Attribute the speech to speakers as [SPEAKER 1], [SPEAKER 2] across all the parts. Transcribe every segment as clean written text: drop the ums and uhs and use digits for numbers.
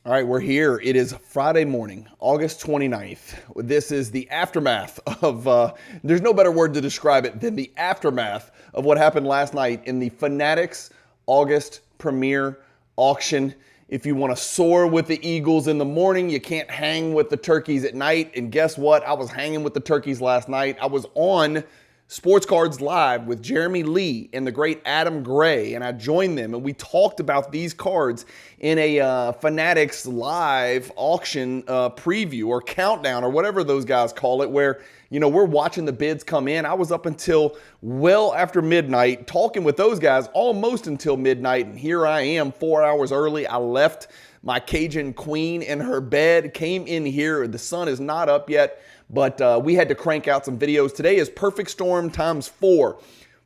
[SPEAKER 1] All right, we're here. It is Friday morning, August 29th. This is the aftermath of, there's no better word to describe it than the aftermath of what happened last night in the Fanatics August Premier Auction. If you want to soar with the Eagles in the morning, you can't hang with the turkeys at night. And guess what? I was hanging with the turkeys last night. I was on SPORTSCARD Live with Jeremy Lee and the great Adam Gray, and I joined them and we talked about these cards in a Fanatics Live auction preview or countdown or whatever those guys call it, where we're watching the bids come in. I was up until well after midnight talking with those guys almost until midnight, and here I am 4 hours early. I left my Cajun queen in her bed, came in here. The sun is not up yet, but we had to crank out some videos. Today is perfect storm times 4.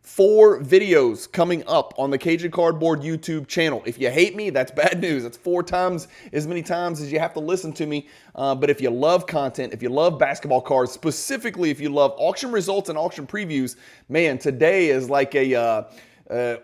[SPEAKER 1] 4 videos coming up on the Cajun Cardboard YouTube channel. If you hate me, that's bad news. That's 4 times as many times as you have to listen to me. But if you love content, if you love basketball cards, specifically if you love auction results and auction previews, man, today is like a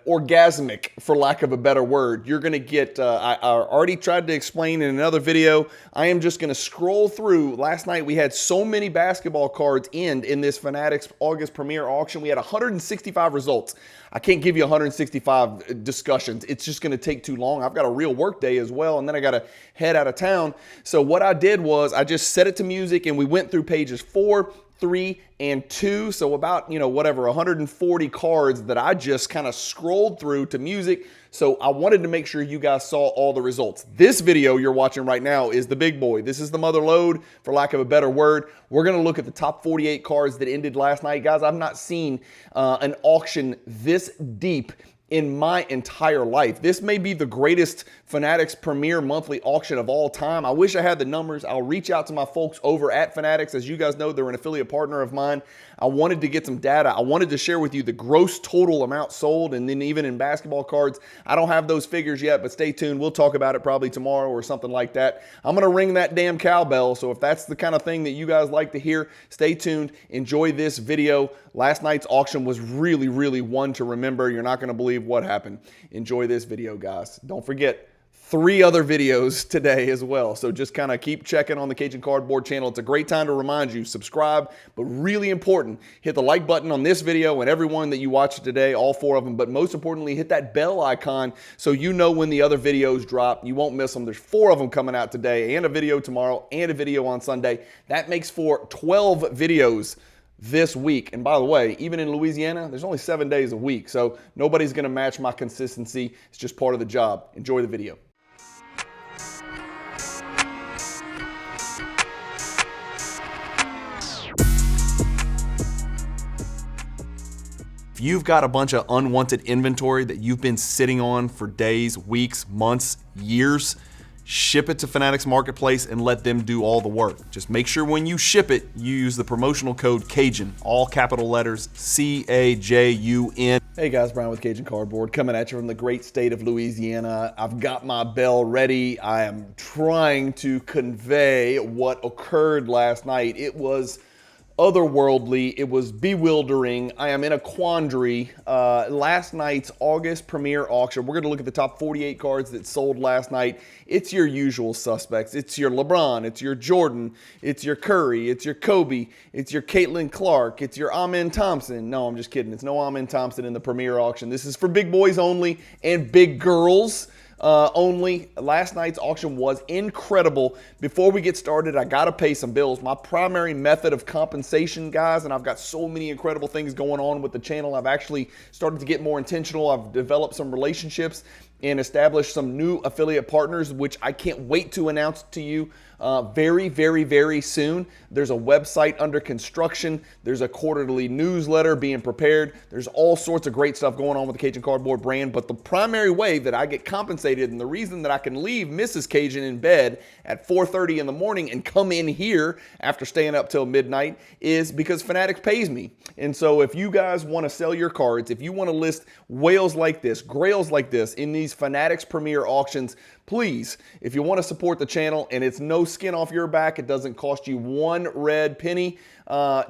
[SPEAKER 1] orgasmic, for lack of a better word. You're going to get, I already tried to explain in another video, I am just going to scroll through. Last night we had so many basketball cards end in this Fanatics August Premier Auction. We had 165 results. I can't give you 165 discussions. It's just going to take too long. I've got a real work day as well, and then I got to head out of town. So what I did was I just set it to music, and we went through pages 4, 3, and 2. So about, 140 cards that I just kind of scrolled through to music. So I wanted to make sure you guys saw all the results. This video you're watching right now is the big boy. This is the mother lode, for lack of a better word. We're going to look at the top 48 cards that ended last night. Guys, I've not seen an auction this deep in my entire life. This may be the greatest Fanatics Premier monthly auction of all time. I wish I had the numbers. I'll reach out to my folks over at Fanatics. As you guys know, they're an affiliate partner of mine. I wanted to get some data. I wanted to share with you the gross total amount sold, and then even in basketball cards. I don't have those figures yet, but stay tuned. We'll talk about it probably tomorrow or something like that. I'm going to ring that damn cowbell, so if that's the kind of thing that you guys like to hear, stay tuned. Enjoy this video. Last night's auction was really, really one to remember. You're not going to believe what happened. Enjoy this video, guys. Don't forget, 3 other videos today as well. So just kind of keep checking on the Cajun Cardboard channel. It's a great time to remind you, subscribe, but really important, hit the like button on this video and every one that you watch today, all 4 of them. But most importantly, hit that bell icon so you know when the other videos drop. You won't miss them. There's 4 of them coming out today, and a video tomorrow, and a video on Sunday. That makes for 12 videos this week. And by the way, even in Louisiana, there's only 7 days a week. So nobody's going to match my consistency. It's just part of the job. Enjoy the video. If you've got a bunch of unwanted inventory that you've been sitting on for days, weeks, months, years, ship it to Fanatics Marketplace and let them do all the work. Just make sure when you ship it, you use the promotional code CAJUN, all capital letters, C-A-J-U-N. Hey guys, Brian with Cajun Cardboard coming at you from the great state of Louisiana. I've got my bell ready. I am trying to convey what occurred last night. It was otherworldly. It was bewildering. I am in a quandary. Last night's August Premier Auction, we're going to look at the top 48 cards that sold last night. It's your usual suspects. It's your LeBron. It's your Jordan. It's your Curry. It's your Kobe. It's your Caitlin Clark. It's your Amen Thompson. No, I'm just kidding. It's no Amen Thompson in the Premier Auction. This is for big boys only and big girls only. Last night's auction was incredible. Before we get started, I got to pay some bills. My primary method of compensation, guys, and I've got so many incredible things going on with the channel. I've actually started to get more intentional. I've developed some relationships and established some new affiliate partners, which I can't wait to announce to you very, very, very soon. There's a website under construction. There's a quarterly newsletter being prepared. There's all sorts of great stuff going on with the Cajun Cardboard brand. But the primary way that I get compensated, and the reason that I can leave Mrs. Cajun in bed at 4:30 in the morning and come in here after staying up till midnight, is because Fanatics pays me. And so if you guys want to sell your cards, if you want to list whales like this, grails like this in these Fanatics Premier auctions, please, if you want to support the channel and it's no skin off your back, it doesn't cost you one red penny,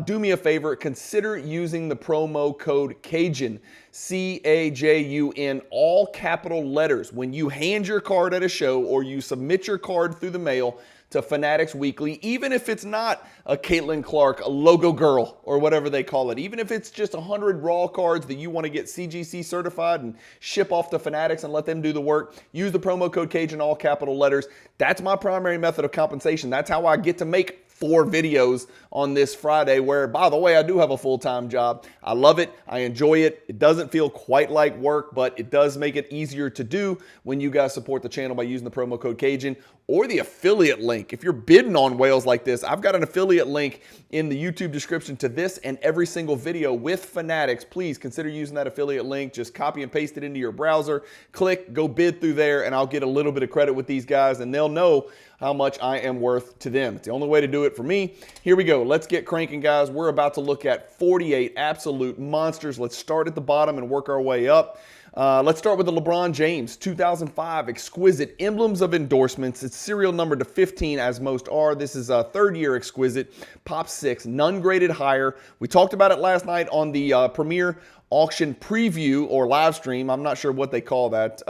[SPEAKER 1] do me a favor, consider using the promo code Cajun, C-A-J-U-N, all capital letters, when you hand your card at a show or you submit your card through the mail to Fanatics Weekly, even if it's not a Caitlin Clark, a logo girl, or whatever they call it, even if it's just 100 raw cards that you want to get CGC certified and ship off to Fanatics and let them do the work, use the promo code Cajun, all capital letters. That's my primary method of compensation. That's how I get to make 4 videos on this Friday, where, by the way, I do have a full-time job. I love it. I enjoy it. It doesn't feel quite like work, but it does make it easier to do when you guys support the channel by using the promo code Cajun or the affiliate link. If you're bidding on whales like this, I've got an affiliate link in the YouTube description to this and every single video with Fanatics. Please consider using that affiliate link. Just copy and paste it into your browser. Click, go bid through there, and I'll get a little bit of credit with these guys, and they'll know how much I am worth to them. It's the only way to do it for me. Here we go. Let's get cranking, guys. We're about to look at 48 absolute monsters. Let's start at the bottom and work our way up. Let's start with the LeBron James 2005 Exquisite Emblems of Endorsements. It's serial number to 15, as most are. This is a third-year Exquisite, Pop 6, none graded higher. We talked about it last night on the Premier Auction preview or live stream. I'm not sure what they call that.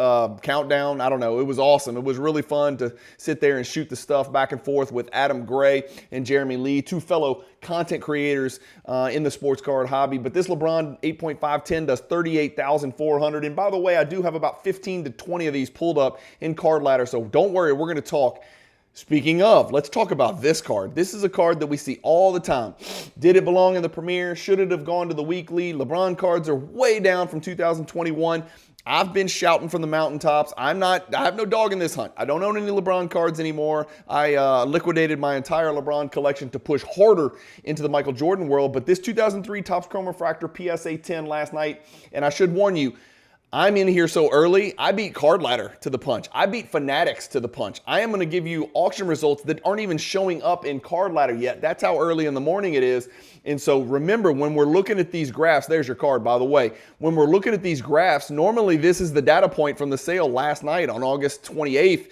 [SPEAKER 1] Countdown. I don't know. It was awesome. It was really fun to sit there and shoot the stuff back and forth with Adam Gray and Jeremy Lee, 2 fellow content creators in the sports card hobby. But this LeBron 8.510 does 38,400. And by the way, I do have about 15 to 20 of these pulled up in Card Ladder. So don't worry. We're going to talk. Speaking of, let's talk about this card. This is a card that we see all the time. Did it belong in the Premier? Should it have gone to the Weekly? LeBron cards are way down from 2021. I've been shouting from the mountaintops. I have no dog in this hunt. I don't own any LeBron cards anymore. I liquidated my entire LeBron collection to push harder into the Michael Jordan world. But this 2003 Topps Chrome Refractor PSA 10 last night, and I should warn you, I'm in here so early, I beat Card Ladder to the punch. I beat Fanatics to the punch. I am going to give you auction results that aren't even showing up in Card Ladder yet. That's how early in the morning it is. And so remember, when we're looking at these graphs, there's your card, by the way. When we're looking at these graphs, normally this is the data point from the sale last night on August 28th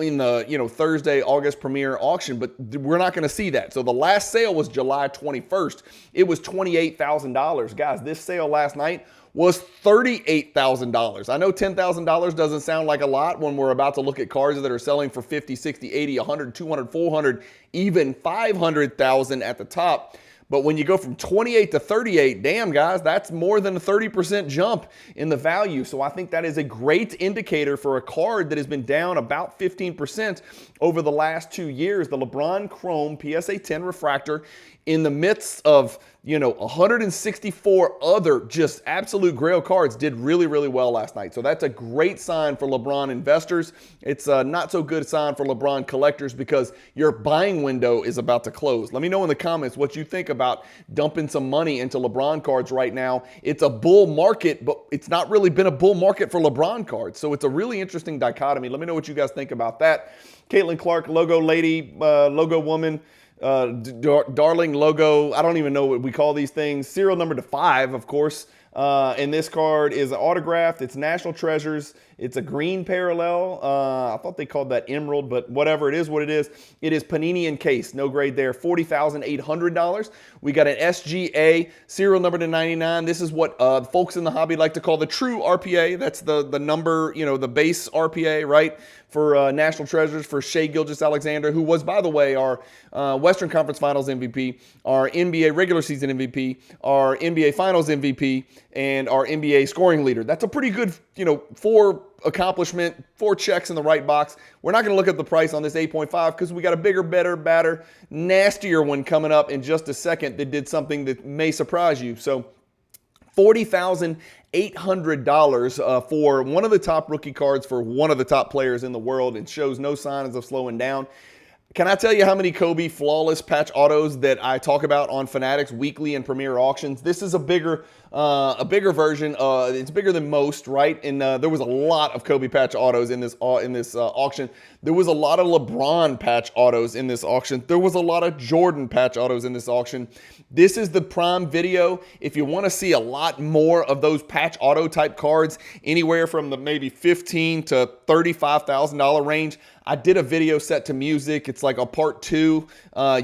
[SPEAKER 1] in the Thursday August Premier Auction, but we're not going to see that. So the last sale was July 21st. It was $28,000. Guys, this sale last night was $38,000. I know $10,000 doesn't sound like a lot when we're about to look at cards that are selling for 50, 60, 80, 100, 200, 400, even 500,000 at the top. But when you go from 28 to 38, damn, guys, that's more than a 30% jump in the value. So I think that is a great indicator for a card that has been down about 15% over the last 2 years. The LeBron Chrome PSA 10 Refractor, in the midst of 164 other just absolute grail cards, did really, really well last night. So that's a great sign for LeBron investors. It's a not so good sign for LeBron collectors because your buying window is about to close. Let me know in the comments what you think about dumping some money into LeBron cards right now. It's a bull market, but it's not really been a bull market for LeBron cards. So it's a really interesting dichotomy. Let me know what you guys think about that. Caitlin Clark, logo lady, logo woman, darling logo. I don't even know what we call these things. Serial number to 5, of course. And this card is autographed. It's National Treasures. It's a green parallel. I thought they called that emerald, but whatever, it is what it is. It is Panini encased. No grade there. $40,800. We got an SGA, serial number to 99. This is what folks in the hobby like to call the true RPA. That's the number, the base RPA, right? For National Treasures, for Shai Gilgeous-Alexander, who was, by the way, our Western Conference Finals MVP, our NBA regular season MVP, our NBA Finals MVP, and our NBA scoring leader. That's a pretty good, 4 accomplishment, 4 checks in the right box. We're not going to look at the price on this 8.5 because we got a bigger, better, badder, nastier one coming up in just a second that did something that may surprise you. So $40,800 for one of the top rookie cards for one of the top players in the world. It shows no signs of slowing down. Can I tell you how many Kobe flawless patch autos that I talk about on Fanatics weekly and Premier Auctions? This is a bigger version. It's bigger than most, right? And there was a lot of Kobe patch autos in this auction. There was a lot of LeBron patch autos in this auction. There was a lot of Jordan patch autos in this auction. This is the prime video if you want to see a lot more of those patch auto type cards, anywhere from the maybe $15,000 to $35,000 range. I did a video set to music. It's like a part 2.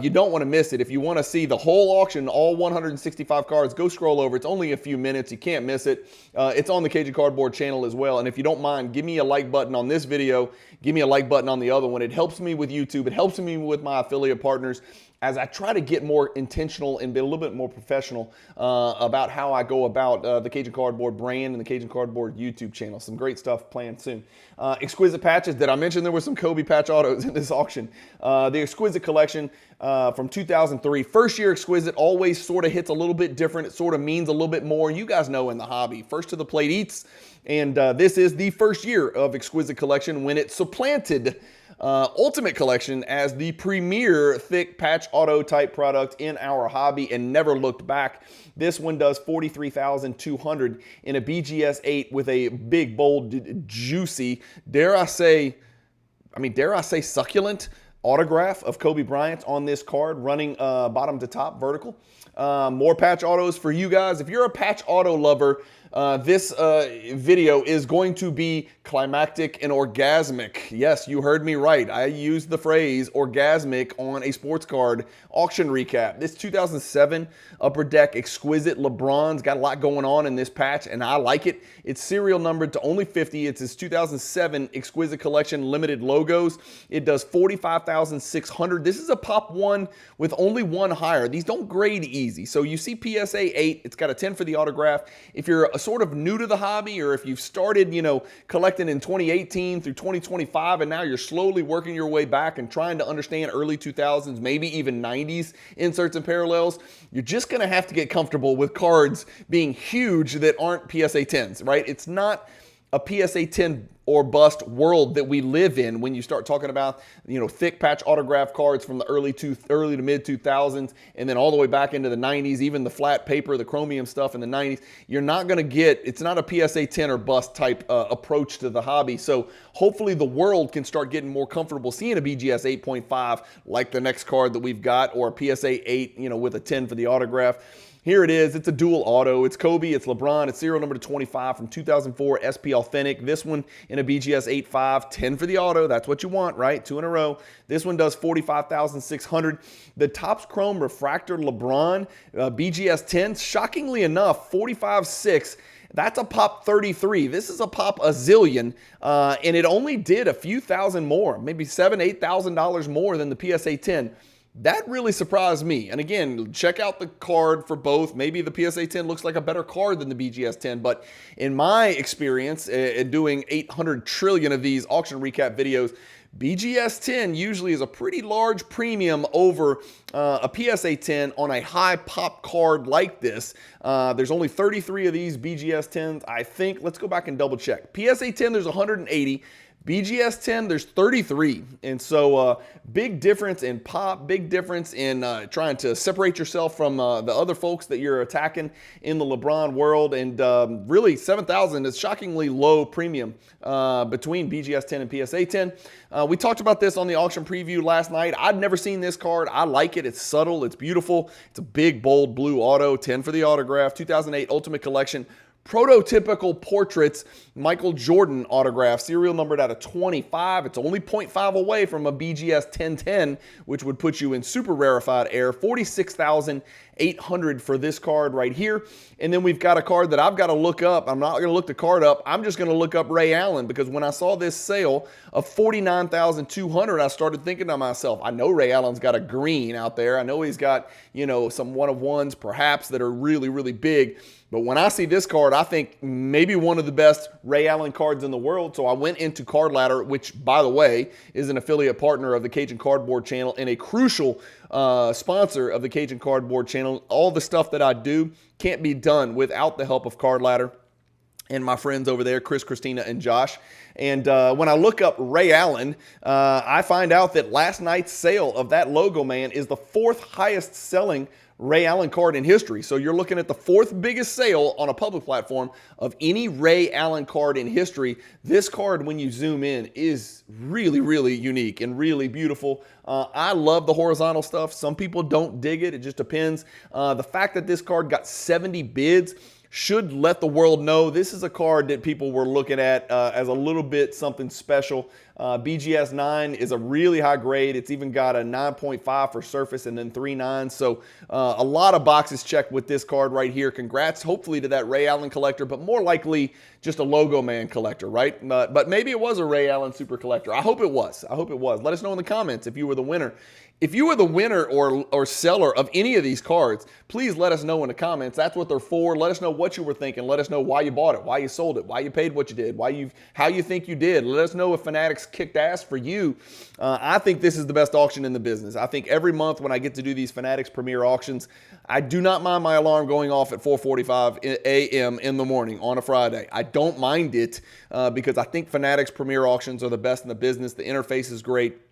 [SPEAKER 1] You don't want to miss it. If you want to see the whole auction, all 165 cards, go scroll over. It's only a few minutes. You can't miss it. It's on the Cajun Cardboard channel as well. And if you don't mind, give me a like button on this video. Give me a like button on the other one. It helps me with YouTube. It helps me with my affiliate partners as I try to get more intentional and be a little bit more professional about how I go about the Cajun Cardboard brand and the Cajun Cardboard YouTube channel. Some great stuff planned soon. Exquisite patches. Did I mention there were some Kobe patch autos in this auction? The Exquisite collection from 2003. First year Exquisite always sort of hits a little bit different. It sort of means a little bit more. You guys know in the hobby, first to the plate eats. And this is the first year of Exquisite collection when it supplanted Ultimate Collection as the premier thick patch auto type product in our hobby and never looked back. This one does $43,200 in a BGS 8 with a big, bold, juicy, dare I say succulent autograph of Kobe Bryant on this card, running bottom to top vertical. More patch autos for you guys. If you're a patch auto lover, this video is going to be climactic and orgasmic. Yes, you heard me right. I used the phrase orgasmic on a sports card auction recap. This 2007 Upper Deck Exquisite LeBron's got a lot going on in this patch, and I like it. It's serial numbered to only 50. It's his 2007 Exquisite Collection limited logos. It does $45,600. This is a pop 1 with only one higher. These don't grade easy. So you see PSA 8. It's got a 10 for the autograph. If you're sort of new to the hobby, or if you've started, collecting in 2018 through 2025, and now you're slowly working your way back and trying to understand early 2000s, maybe even 90s inserts and parallels, you're just going to have to get comfortable with cards being huge that aren't PSA 10s, right? It's not a PSA 10 or bust world that we live in when you start talking about, thick patch autograph cards from the early to mid 2000s, and then all the way back into the 90s, even the flat paper, the chromium stuff in the 90s. You're not going to get, it's not a PSA 10 or bust type approach to the hobby. So hopefully the world can start getting more comfortable seeing a BGS 8.5 like the next card that we've got, or a PSA 8, with a 10 for the autograph. Here it is. It's a dual auto. It's Kobe. It's LeBron. It's serial number 25 from 2004 SP Authentic. This one in a BGS 8.5, 10 for the auto. That's what you want, right? 2 in a row. This one does $45,600. The Topps Chrome Refractor LeBron BGS 10, shockingly enough, $45,600. That's a pop 33. This is a pop a zillion, and it only did a few thousand more, maybe $7,000, $8,000 more than the PSA 10. That really surprised me. And again, check out the card for both. Maybe the PSA 10 looks like a better card than the BGS 10, but in my experience in doing 800 trillion of these auction recap videos, BGS 10 usually is a pretty large premium over a PSA 10 on a high pop card like this. There's only 33 of these BGS 10s, I think. Let's go back and double check. PSA 10, there's 180. BGS 10, there's 33. And so big difference in pop, big difference in trying to separate yourself from the other folks that you're attacking in the LeBron world. And really, 7,000 is shockingly low premium between BGS 10 and PSA 10. We talked about this on the auction preview last night. I'd never seen this card. I like it. It's subtle. It's beautiful. It's a big, bold blue auto, 10 for the autograph, 2008 Ultimate Collection. Prototypical portraits, Michael Jordan autograph, serial numbered out of 25. It's only 0.5 away from a BGS 1010, which would put you in super rarefied air. $46,800 for this card right here. And then we've got a card that I've got to look up. I'm not going to look the card up. I'm just going to look up Ray Allen, because when I saw this sale of $49,200, I started thinking to myself, I know Ray Allen's got a green out there. I know he's got, some one-of-ones perhaps that are really, really big. But when I see this card, I think maybe one of the best Ray Allen cards in the world. So I went into Card Ladder, which, by the way, is an affiliate partner of the Cajun Cardboard channel and a crucial sponsor of the Cajun Cardboard channel. All the stuff that I do can't be done without the help of Card Ladder. and my friends over there, Chris, Christina, and Josh. And when I look up Ray Allen, I find out that last night's sale of that logo, man, is the 4th highest selling Ray Allen card in history. So you're looking at the 4th biggest sale on a public platform of any Ray Allen card in history. This card, when you zoom in, is really, really unique and really beautiful. I love the horizontal stuff. Some people don't dig it. It just depends. The fact that this card got 70 bids should let the world know this is a card that people were looking at as a little bit something special. BGS 9 is a really high grade. It's even got a 9.5 for surface and then 3 9s. So a lot of boxes checked with this card right here. Congrats, hopefully, to that Ray Allen collector, but more likely just a logo man collector, right? But maybe it was a Ray Allen super collector. I hope it was. I hope it was. Let us know in the comments if you were the winner. If you were the winner or seller of any of these cards, please let us know in the comments. That's what they're for. Let us know what you were thinking. Let us know why you bought it, why you sold it, why you paid what you did, how you think you did. Let us know if Fanatics kicked ass for you. I think this is the best auction in the business. I think every month when I get to do these Fanatics Premier auctions, I do not mind my alarm going off at 4:45 a.m. in the morning on a Friday. I don't mind it because I think Fanatics Premier auctions are the best in the business. The interface is great.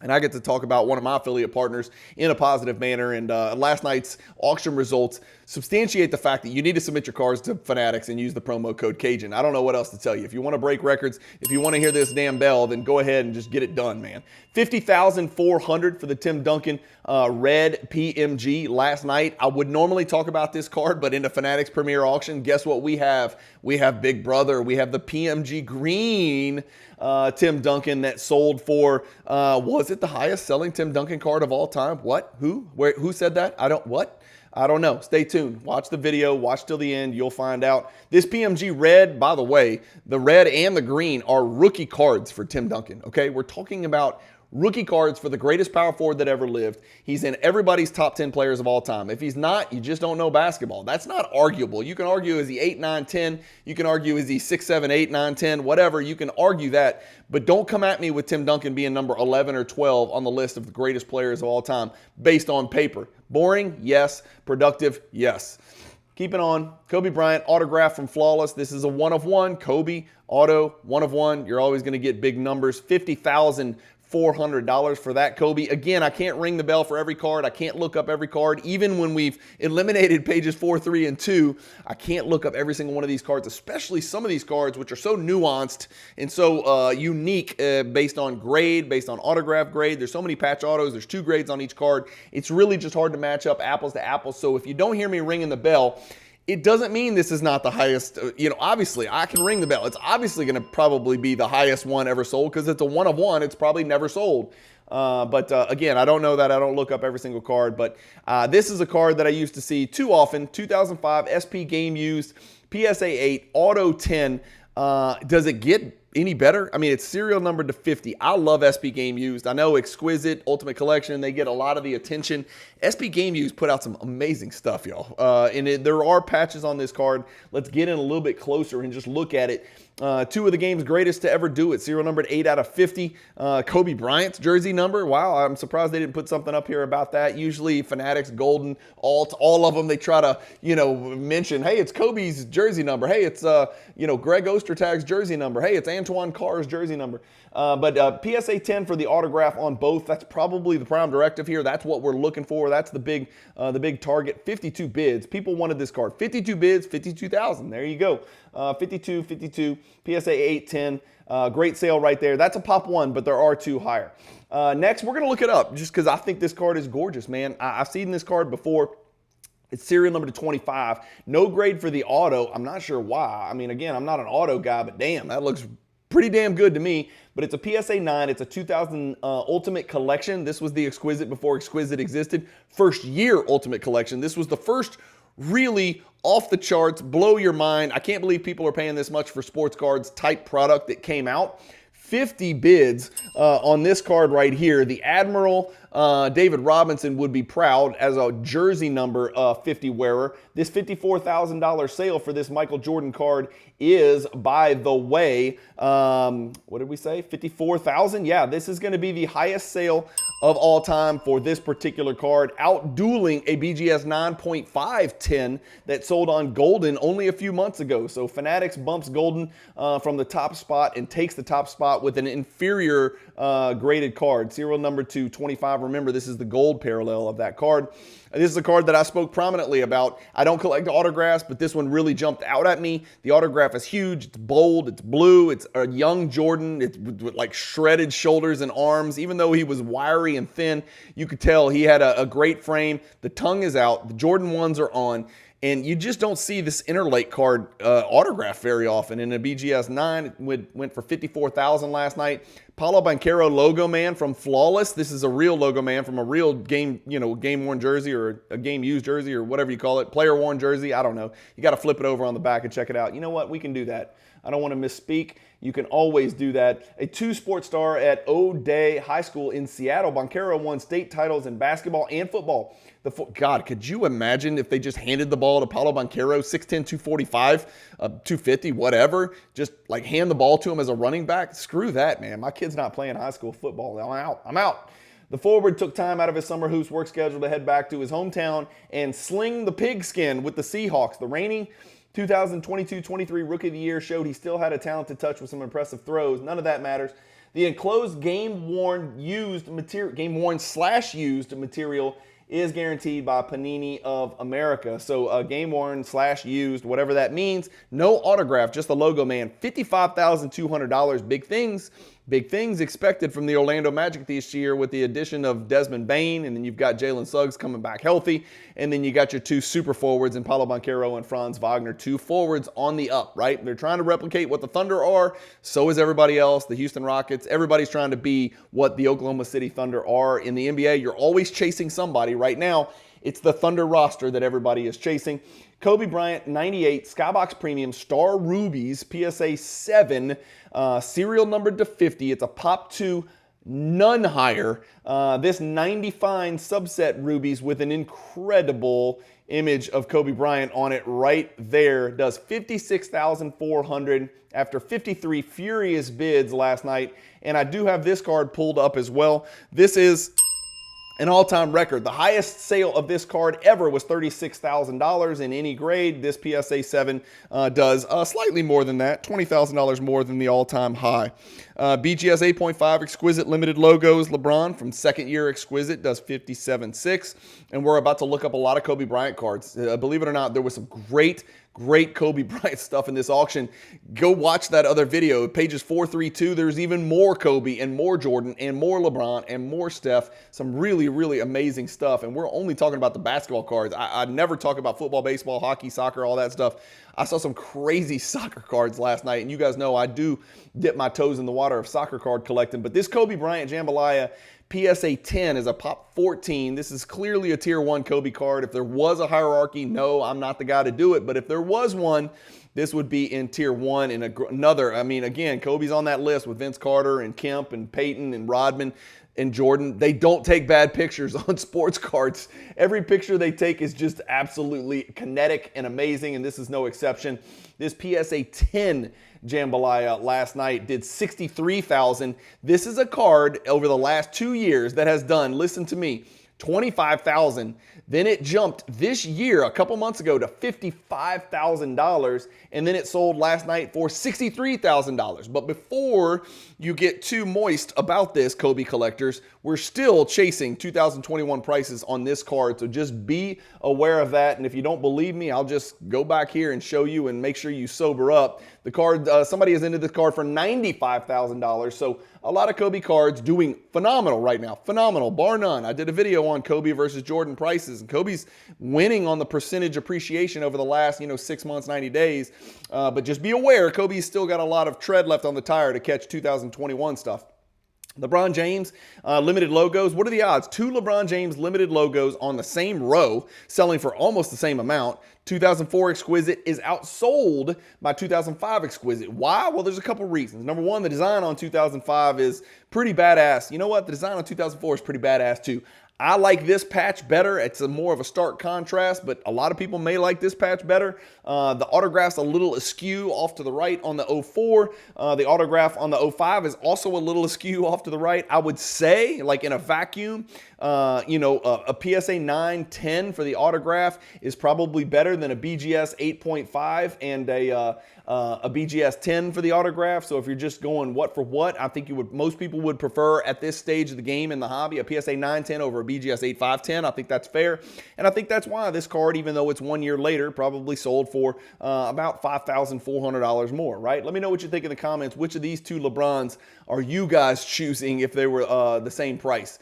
[SPEAKER 1] And I get to talk about one of my affiliate partners in a positive manner. And last night's auction results substantiate the fact that you need to submit your cards to Fanatics and use the promo code Cajun. I don't know what else to tell you. If you want to break records, if you want to hear this damn bell, then go ahead and just get it done, man. $50,400 for the Tim Duncan red PMG last night. I would normally talk about this card, but in the Fanatics Premier Auction, guess what we have? We have Big Brother. We have the PMG green Tim Duncan that sold for, was it the highest selling Tim Duncan card of all time? What? Who? Where? Who said that? I don't know. Stay tuned. Watch the video. Watch till the end. You'll find out. This PMG red, by the way, the red and the green are rookie cards for Tim Duncan, okay? We're talking about rookie cards for the greatest power forward that ever lived. He's in everybody's top 10 players of all time. If he's not, you just don't know basketball. That's not arguable. You can argue, is he 8, 9, 10? You can argue, is he 6, 7, 8, 9, 10? Whatever. You can argue that. But don't come at me with Tim Duncan being number 11 or 12 on the list of the greatest players of all time based on paper. Boring? Yes. Productive? Yes. Keeping on. Kobe Bryant, autograph from Flawless. This is a 1 of 1. Kobe, auto, 1 of 1. You're always going to get big numbers. $50,400 for that Kobe. Again, I can't ring the bell for every card. I can't look up every card. Even when we've eliminated pages 4, 3, and 2, I can't look up every single one of these cards, especially some of these cards which are so nuanced and so unique based on grade, based on autograph grade. There's so many patch autos. There's 2 grades on each card. It's really just hard to match up apples to apples. So if you don't hear me ringing the bell, it doesn't mean this is not the highest. Obviously, I can ring the bell. It's obviously going to probably be the highest one ever sold because it's a 1 of 1. It's probably never sold. But again, I don't know that. I don't look up every single card. But this is a card that I used to see too often. 2005 SP Game Used, PSA 8, Auto 10. Does it get any better? I mean, it's serial numbered to 50. I love SP Game Used. I know Exquisite, Ultimate Collection, they get a lot of the attention. SP Game Used put out some amazing stuff, y'all. There are patches on this card. Let's get in a little bit closer and just look at it. 2 of the game's greatest to ever do it. Serial numbered 8 out of 50. Kobe Bryant's jersey number. Wow, I'm surprised they didn't put something up here about that. Usually Fanatics, Golden, Alt, all of them, they try to, mention, hey, it's Kobe's jersey number. Hey, it's, Greg Ostertag's jersey number. Hey, it's Antoine Carr's jersey number. But PSA 10 for the autograph on both. That's probably the prime directive here. That's what we're looking for. That's the big target. 52 bids. People wanted this card. 52 bids, 52,000. There you go. 52, PSA 8, 10. Great sale right there. That's a pop 1, but there are 2 higher. Next, we're going to look it up just because I think this card is gorgeous, man. I've seen this card before. It's serial number to 25. No grade for the auto. I'm not sure why. I mean, again, I'm not an auto guy, but damn, that looks pretty damn good to me. But it's a PSA 9. It's a 2000 Ultimate Collection. This was the Exquisite before Exquisite existed. First year Ultimate Collection. This was the first really off the charts, blow your mind. I can't believe people are paying this much for sports cards type product that came out. 50 bids on this card right here. The Admiral David Robinson would be proud as a jersey number 50 wearer. This $54,000 sale for this Michael Jordan card is, by the way, what did we say? 54,000? Yeah, this is going to be the highest sale of all time for this particular card, outdueling a BGS 9.510 that sold on Golden only a few months ago. So Fanatics bumps Golden from the top spot and takes the top spot with an inferior graded card. Serial number 225. Remember, this is the gold parallel of that card. This is a card that I spoke prominently about. I don't collect autographs, but this one really jumped out at me. The autograph is huge. It's bold. It's blue. It's a young Jordan. It's with like shredded shoulders and arms. Even though he was wiry and thin, you could tell he had a great frame. The tongue is out. The Jordan 1s are on. And you just don't see this Interlake card autograph very often. In a BGS 9, it went for $54,000 last night. Paulo Banchero logo man from Flawless. This is a real logo man from a real game, game worn jersey or a game used jersey or whatever you call it. Player worn jersey. I don't know. You got to flip it over on the back and check it out. You know what? We can do that. I don't want to misspeak. You can always do that. A 2-sport star at O'Day High School in Seattle. Banchero won state titles in basketball and football. God, could you imagine if they just handed the ball to Paulo Banchero, 6'10", 245, 250, whatever, just like hand the ball to him as a running back? Screw that, man. My kid's not playing high school football. I'm out. The forward took time out of his summer hoops work schedule to head back to his hometown and sling the pigskin with the Seahawks. The reigning 2022-23 Rookie of the Year showed he still had a talented touch with some impressive throws. None of that matters. The enclosed game-worn / used material is guaranteed by Panini of America. So game-worn / used, whatever that means. No autograph, just the logo man. $55,200. Big things expected from the Orlando Magic this year with the addition of Desmond Bane, and then you've got Jalen Suggs coming back healthy, and then you got your 2 super forwards in Paulo Banchero and Franz Wagner, 2 forwards on the up, right? They're trying to replicate what the Thunder are. So is everybody else, the Houston Rockets. Everybody's trying to be what the Oklahoma City Thunder are. In the NBA, you're always chasing somebody. Right now, it's the Thunder roster that everybody is chasing. Kobe Bryant, 98, Skybox Premium, Star Rubies, PSA 7, serial numbered to 50. It's a Pop 2, none higher. This 90 fine subset Rubies with an incredible image of Kobe Bryant on it right there does $56,400 after 53 furious bids last night. And I do have this card pulled up as well. This is an all-time record. The highest sale of this card ever was $36,000 in any grade. This PSA 7 does slightly more than that, $20,000 more than the all-time high. BGS 8.5 Exquisite Limited Logos LeBron from second year Exquisite does $57,600. And we're about to look up a lot of Kobe Bryant cards. Believe it or not, there was some great Kobe Bryant stuff in this auction. Go watch that other video. Pages 432, there's even more Kobe and more Jordan and more LeBron and more Steph. Some really, really amazing stuff. And we're only talking about the basketball cards. I never talk about football, baseball, hockey, soccer, all that stuff. I saw some crazy soccer cards last night. And you guys know I do dip my toes in the water of soccer card collecting. But this Kobe Bryant Jambalaya PSA 10 is a Pop 14. This is clearly a Tier 1 Kobe card. If there was a hierarchy, no, I'm not the guy to do it. But if there was one, this would be in Tier 1. And another, I mean, again, Kobe's on that list with Vince Carter and Kemp and Peyton and Rodman and Jordan. They don't take bad pictures on sports cards. Every picture they take is just absolutely kinetic and amazing, and this is no exception. This PSA 10 Jambalaya last night did $63,000. This is a card over the last 2 years that has done, listen to me, $25,000. Then it jumped this year, a couple months ago, to $55,000, and then it sold last night for $63,000. But before you get too moist about this, Kobe collectors, we're still chasing 2021 prices on this card, so just be aware of that. And if you don't believe me, I'll just go back here and show you and make sure you sober up. The card, somebody has entered this card for $95,000, so a lot of Kobe cards doing phenomenal right now. Phenomenal, bar none. I did a video on Kobe versus Jordan prices, and Kobe's winning on the percentage appreciation over the last, 6 months, 90 days. But just be aware, Kobe's still got a lot of tread left on the tire to catch 2021 stuff. LeBron James limited logos. What are the odds? 2 LeBron James limited logos on the same row selling for almost the same amount. 2004 Exquisite is outsold by 2005 Exquisite. Why? Well, there's a couple reasons. Number one, the design on 2005 is pretty badass. You know what? The design on 2004 is pretty badass too. I like this patch better. It's more of a stark contrast, but a lot of people may like this patch better. The autograph's a little askew off to the right on the 04. The autograph on the 05 is also a little askew off to the right. I would say, like in a vacuum, a PSA 910 for the autograph is probably better than a BGS 8.5 and a BGS 10 for the autograph. So if you're just going what for what, I think most people would prefer at this stage of the game in the hobby a PSA 910 over a BGS 8510. I think that's fair, and I think that's why this card, even though it's 1 year later, probably sold for about $5,400 more, right? Let me know what you think in the comments. Which of these two LeBrons are you guys choosing if they were the same price?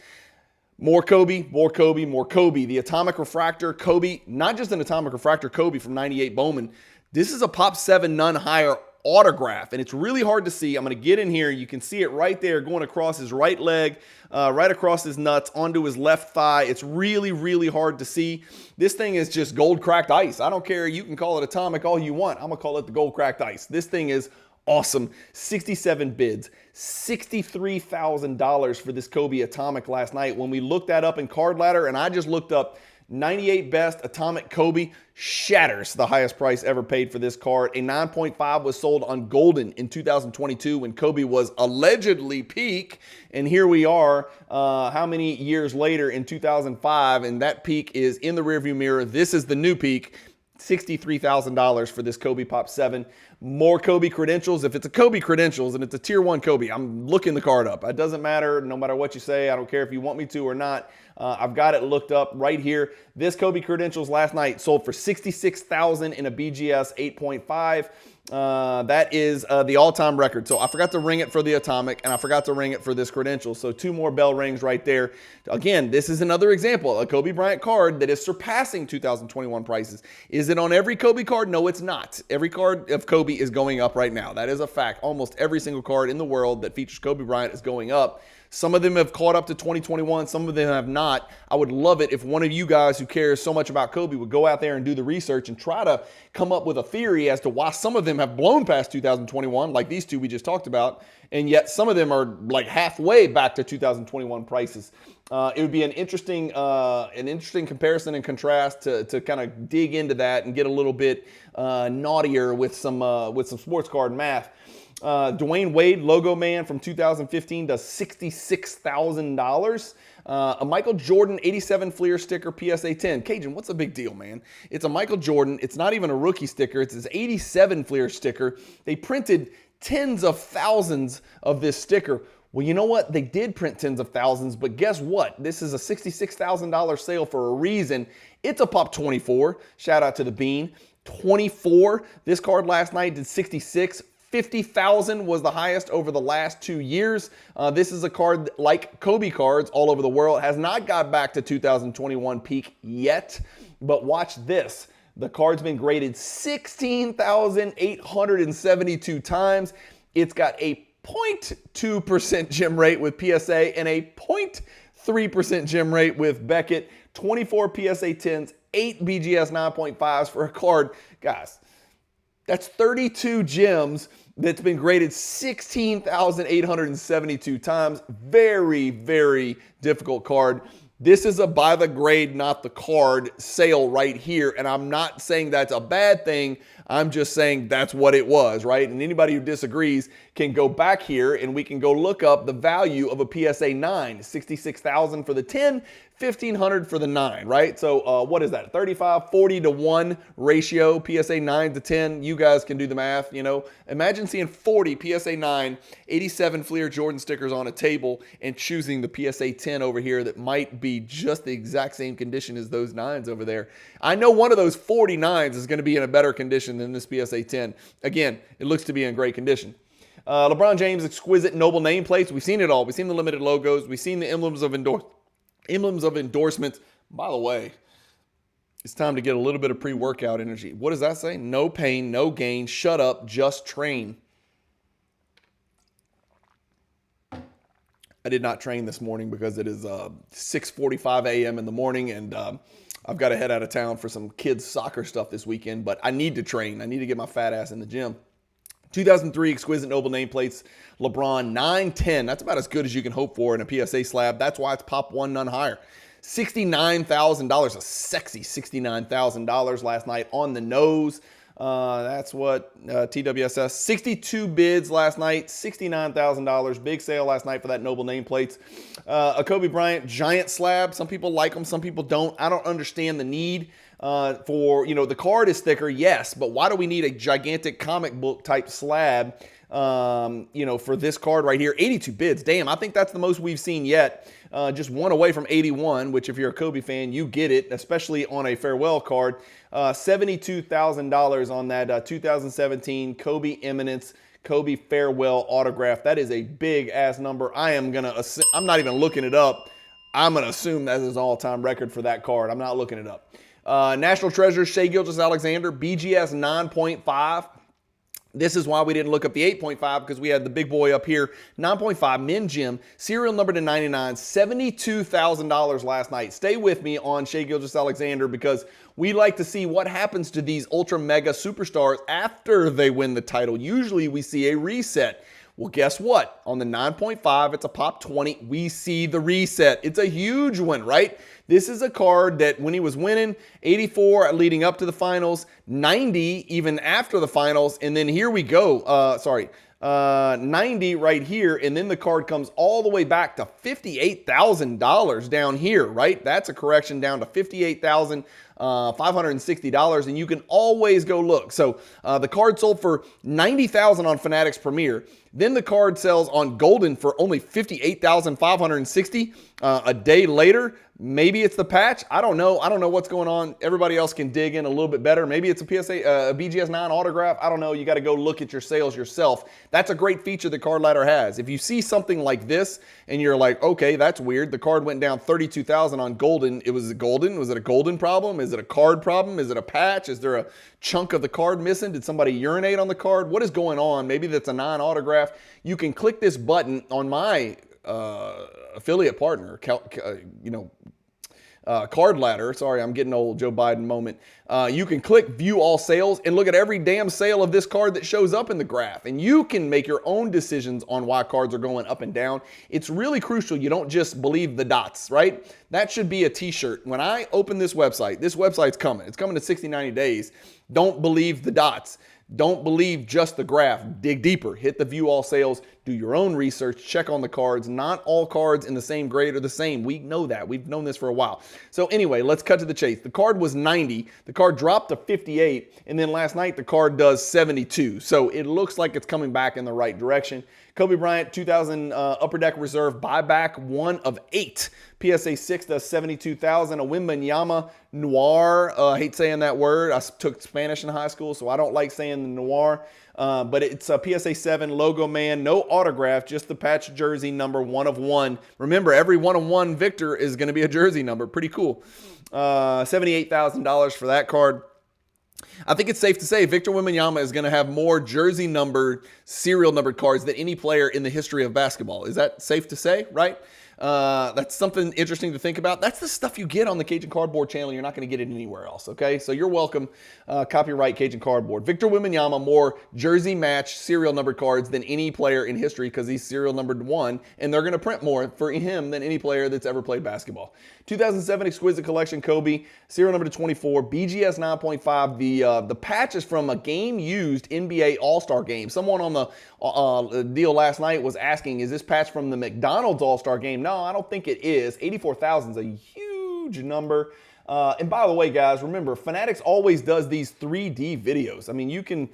[SPEAKER 1] More Kobe, more Kobe, more Kobe. The Atomic Refractor Kobe, not just an Atomic Refractor Kobe from 98 Bowman. This is a Pop 7 none higher autograph, and it's really hard to see. I'm going to get in here. You can see it right there going across his right leg, right across his nuts, onto his left thigh. It's really, really hard to see. This thing is just gold cracked ice. I don't care. You can call it Atomic all you want. I'm going to call it the gold cracked ice. This thing is awesome. 67 bids, $63,000 for this Kobe Atomic last night. When we looked that up in Card Ladder, and I just looked up 98 best Atomic Kobe, shatters the highest price ever paid for this card. A 9.5 was sold on Golden in 2022 when Kobe was allegedly peak. And here we are, how many years later in 2005, and that peak is in the rearview mirror. This is the new peak. $63,000 for this Kobe Pop 7. More Kobe credentials. If it's a Kobe credentials and it's a tier 1 Kobe, I'm looking the card up. It doesn't matter, no matter what you say. I don't care if you want me to or not. I've got it looked up right here. This Kobe credentials last night sold for $66,000 in a BGS 8.5. That is the all-time record. So I forgot to ring it for the Atomic, and I forgot to ring it for this credential. So 2 more bell rings right there. Again, this is another example, a Kobe Bryant card that is surpassing 2021 prices. Is it on every Kobe card? No, it's not. Every card of Kobe is going up right now. That is a fact. Almost every single card in the world that features Kobe Bryant is going up. Some of them have caught up to 2021. Some of them have not. I would love it if one of you guys who cares so much about Kobe would go out there and do the research and try to come up with a theory as to why some of them have blown past 2021, like these two we just talked about, and yet some of them are like halfway back to 2021 prices. It would be an interesting comparison and contrast to kind of dig into that and get a little bit naughtier with some sports card math. Dwayne Wade, Logo Man from 2015 does $66,000. A Michael Jordan 87 Fleer sticker PSA 10. Cajun, what's the big deal, man? It's a Michael Jordan. It's not even a rookie sticker. It's his 87 Fleer sticker. They printed tens of thousands of this sticker. Well, you know what? They did print tens of thousands, but guess what? This is a $66,000 sale for a reason. It's a Pop 24. Shout out to the Bean. 24. This card last night did 66. 50,000 was the highest over the last 2 years. This is a card like Kobe cards all over the world. Has not got back to 2021 peak yet, but watch this. The card's been graded 16,872 times. It's got a 0.2% gem rate with PSA and a 0.3% gem rate with Beckett. 24 PSA 10s, 8 BGS 9.5s for a card. Guys, that's 32 gems that's been graded 16,872 times. Very, very difficult card. This is a by the grade, not the card sale right here. And I'm not saying that's a bad thing. I'm just saying that's what it was, right? And anybody who disagrees can go back here and we can go look up the value of a PSA 9. 66,000 for the 10, 1,500 for the 9, right? So what is that? 35, 40 to 1 ratio, PSA 9 to 10. You guys can do the math, you know. Imagine seeing 40 PSA 9, 87 Fleer Jordan stickers on a table and choosing the PSA 10 over here that might be just the exact same condition as those 9s over there. I know one of those 49s is going to be in a better condition than this PSA 10. Again, it looks to be in great condition. LeBron James exquisite noble nameplates. We've seen it all. We've seen the limited logos. We've seen the emblems of endorsements. By the way, it's time to get a little bit of pre-workout energy. What does that say? No pain, no gain. Shut up, just train. I did not train this morning because it is 6:45 a.m. in the morning, and I've got to head out of town for some kids' soccer stuff this weekend, but I need to train. I need to get my fat ass in the gym. 2003 exquisite noble nameplates, LeBron 910. That's about as good as you can hope for in a PSA slab. That's why it's Pop 1 none higher. $69,000, a sexy $69,000 last night on the nose. That's what TWSS, 62 bids last night, $69,000. Big sale last night for that Noble nameplates. A Kobe Bryant giant slab. Some people like them, some people don't. I don't understand the need for, the card is thicker, yes, but why do we need a gigantic comic book type slab, for this card right here? 82 bids. Damn, I think that's the most we've seen yet. Just one away from 81, which if you're a Kobe fan, you get it, especially on a farewell card. $72,000 on that 2017 Kobe Eminence Kobe farewell autograph. That is a big ass number. I'm not even looking it up. I'm going to assume that's his all-time record for that card. I'm not looking it up. National Treasure, Shai Gilgeous-Alexander, BGS 9.5. This is why we didn't look up the 8.5, because we had the big boy up here. 9.5, Min Jim, serial number to 99, $72,000 last night. Stay with me on Shai Gilgeous-Alexander, because we like to see what happens to these ultra mega superstars after they win the title. Usually we see a reset. Well, guess what? On the 9.5, it's a pop 20. We see the reset. It's a huge one, right? This is a card that when he was winning, 84 leading up to the finals, 90 even after the finals, and then here we go. 90 right here, and then the card comes all the way back to $58,000 down here, right? That's a correction down to $58,560, and you can always go look. So the card sold for $90,000 on Fanatics Premier. Then the card sells on Golden for only $58,560 a day later. Maybe it's the patch. I don't know. I don't know what's going on. Everybody else can dig in a little bit better. Maybe it's a PSA, a BGS 9 autograph. I don't know. You got to go look at your sales yourself. That's a great feature the card ladder has. If you see something like this and you're like, okay, that's weird. The card went down $32,000 on Golden. It was a Golden. Was it a Golden problem? Is it a card problem? Is it a patch? Is there a chunk of the card missing? Did somebody urinate on the card? What is going on? Maybe that's a 9 autograph. You can click this button on my affiliate partner, card ladder. Sorry, I'm getting old, Joe Biden moment. You can click view all sales and look at every damn sale of this card that shows up in the graph. And you can make your own decisions on why cards are going up and down. It's really crucial you don't just believe the dots, right? That should be a t-shirt. When I open this website's coming. It's coming to 60, 90 days. Don't believe the dots. Don't believe just the graph. Dig deeper. Hit the view all sales. Do your own research. Check on the cards. Not all cards in the same grade are the same. We know that. We've known this for a while. So anyway, let's cut to the chase. The card was 90. The card dropped to 58. And then last night, the card does 72. So it looks like it's coming back in the right direction. Kobe Bryant, 2000 Upper Deck Reserve buyback, 1 of 8. PSA 6 does 72,000. A Wembanyama Noir. I hate saying that word. I took Spanish in high school, so I don't like saying the noir. But it's a PSA 7 logo man. No autograph, just the patch jersey number, 1 of 1. Remember, every 1 of 1 Victor is going to be a jersey number. Pretty cool. $78,000 for that card. I think it's safe to say Victor Wembanyama is going to have more jersey numbered, serial numbered cards than any player in the history of basketball. Is that safe to say, right? That's something interesting to think about. That's the stuff you get on the Cajun Cardboard channel. You're not going to get it anywhere else, okay? So you're welcome. Copyright Cajun Cardboard. Victor Wembanyama, more jersey match serial numbered cards than any player in history because he's serial numbered 1, and they're going to print more for him than any player that's ever played basketball. 2007 Exquisite Collection Kobe, serial number to 24, BGS 9.5. The patch is from a game-used NBA All-Star game. Someone on the deal last night was asking, is this patch from the McDonald's All-Star game? No, I don't think it is. 84,000 is a huge number. And by the way, guys, remember, Fanatics always does these 3D videos. I mean, you can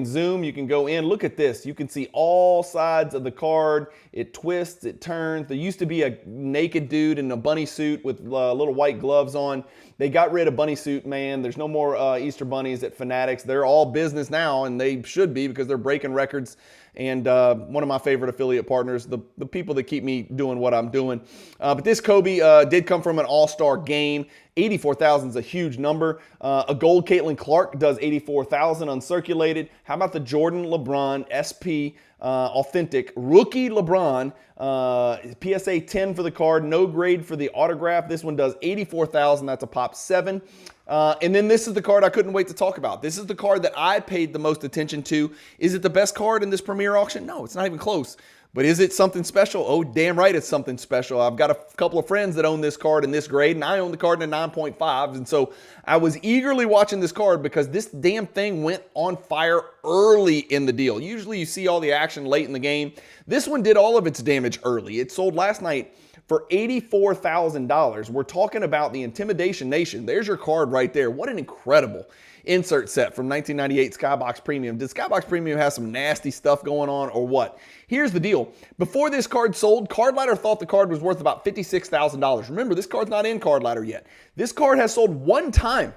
[SPEAKER 1] zoom, you can go in. Look at this. You can see all sides of the card. It twists, it turns. There used to be a naked dude in a bunny suit with little white gloves on. They got rid of bunny suit man. There's no more Easter bunnies at Fanatics. They're all business now, and they should be because they're breaking records. And one of my favorite affiliate partners, the people that keep me doing what I'm doing. But this Kobe did come from an all-star game. 84,000 is a huge number. A gold Caitlin Clark does 84,000 uncirculated. How about the Jordan LeBron SP Authentic Rookie LeBron? PSA 10 for the card, no grade for the autograph. This one does 84,000. That's a pop 7. And then this is the card I couldn't wait to talk about. This is the card that I paid the most attention to. Is it the best card in this Premier auction? No, it's not even close. But is it something special? Oh, damn right it's something special. I've got a couple of friends that own this card in this grade, and I own the card in a 9.5. And so I was eagerly watching this card because this damn thing went on fire early in the deal. Usually you see all the action late in the game. This one did all of its damage early. It sold last night for $84,000. We're talking about the Intimidation Nation. There's your card right there. What an incredible insert set from 1998 Skybox Premium. Did Skybox Premium have some nasty stuff going on or what? Here's the deal. Before this card sold, Card Ladder thought the card was worth about $56,000. Remember, this card's not in Card Ladder yet. This card has sold one time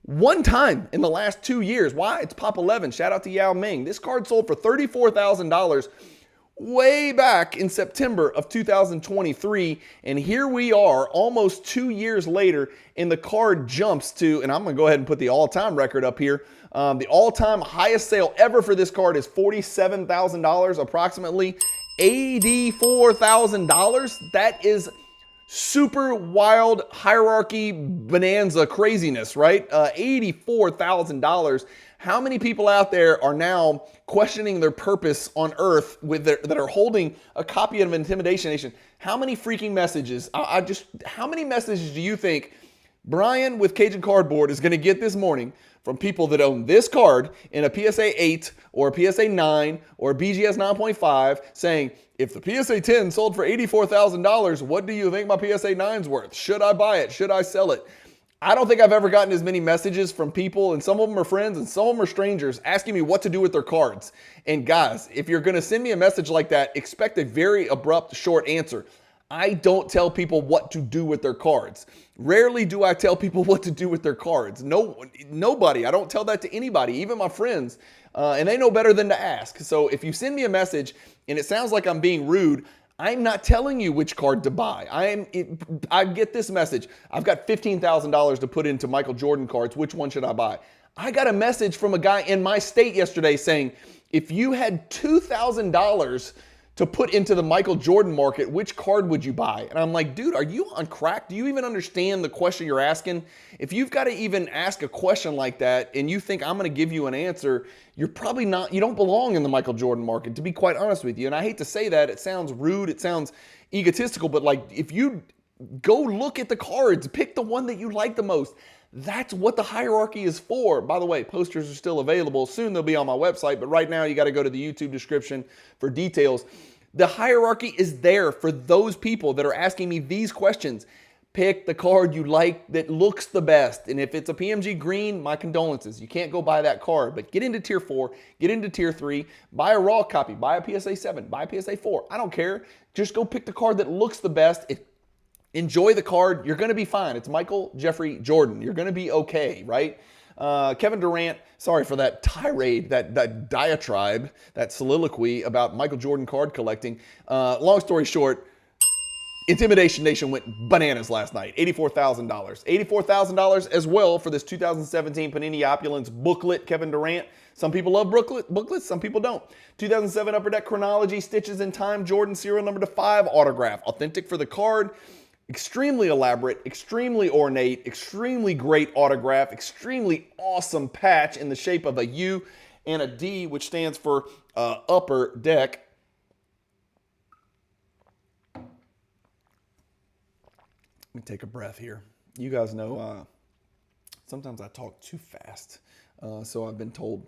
[SPEAKER 1] in the last 2 years. Why? It's Pop 11. Shout out to Yao Ming. This card sold for $34,000 way back in September of 2023, and here we are almost 2 years later, and the card jumps to, and I'm going to go ahead and put the all-time record up here. The all-time highest sale ever for this card is $47,000, approximately $84,000. That is super wild hierarchy bonanza craziness, right? $84,000. How many people out there are now questioning their purpose on Earth that are holding a copy of Intimidation Nation? How many freaking messages? How many messages do you think Brian with Cajun Cardboard is going to get this morning from people that own this card in a PSA 8 or a PSA 9 or a BGS 9.5 saying, if the PSA 10 sold for $84,000, what do you think my PSA 9's worth? Should I buy it? Should I sell it? I don't think I've ever gotten as many messages from people, and some of them are friends and some of them are strangers, asking me what to do with their cards. And guys, if you're going to send me a message like that, expect a very abrupt, short answer. I don't tell people what to do with their cards. Rarely do I tell people what to do with their cards. Nobody. I don't tell that to anybody, even my friends. And they know better than to ask. So if you send me a message and it sounds like I'm being rude, I'm not telling you which card to buy. I get this message. I've got $15,000 to put into Michael Jordan cards. Which one should I buy? I got a message from a guy in my state yesterday saying, if you had $2,000 to put into the Michael Jordan market, which card would you buy? And I'm like, dude, are you on crack? Do you even understand the question you're asking? If you've got to even ask a question like that and you think I'm going to give you an answer, you're probably not, you don't belong in the Michael Jordan market, to be quite honest with you. And I hate to say that, it sounds rude, it sounds egotistical, but like if you go look at the cards, pick the one that you like the most. That's what the hierarchy is for. By the way, posters are still available. Soon they'll be on my website, but right now you got to go to the YouTube description for details. The hierarchy is there for those people that are asking me these questions. Pick the card you like that looks the best. And if it's a PMG green, my condolences. You can't go buy that card. But get into tier 4, get into tier 3, buy a raw copy, buy a PSA 7, buy a PSA 4. I don't care. Just go pick the card that looks the best. Enjoy the card. You're going to be fine. It's Michael Jeffrey Jordan. You're going to be okay, right? Kevin Durant, sorry for that tirade, that diatribe, that soliloquy about Michael Jordan card collecting. Long story short, Intimidation Nation went bananas last night. $84,000. $84,000 as well for this 2017 Panini Opulence booklet, Kevin Durant. Some people love booklets, some people don't. 2007 Upper Deck Chronology, Stitches in Time, Jordan serial number /5 autograph. Authentic for the card. Extremely elaborate, extremely ornate, extremely great autograph, extremely awesome patch in the shape of a U and a D, which stands for Upper Deck. Let me take a breath here. You guys know sometimes I talk too fast, so I've been told.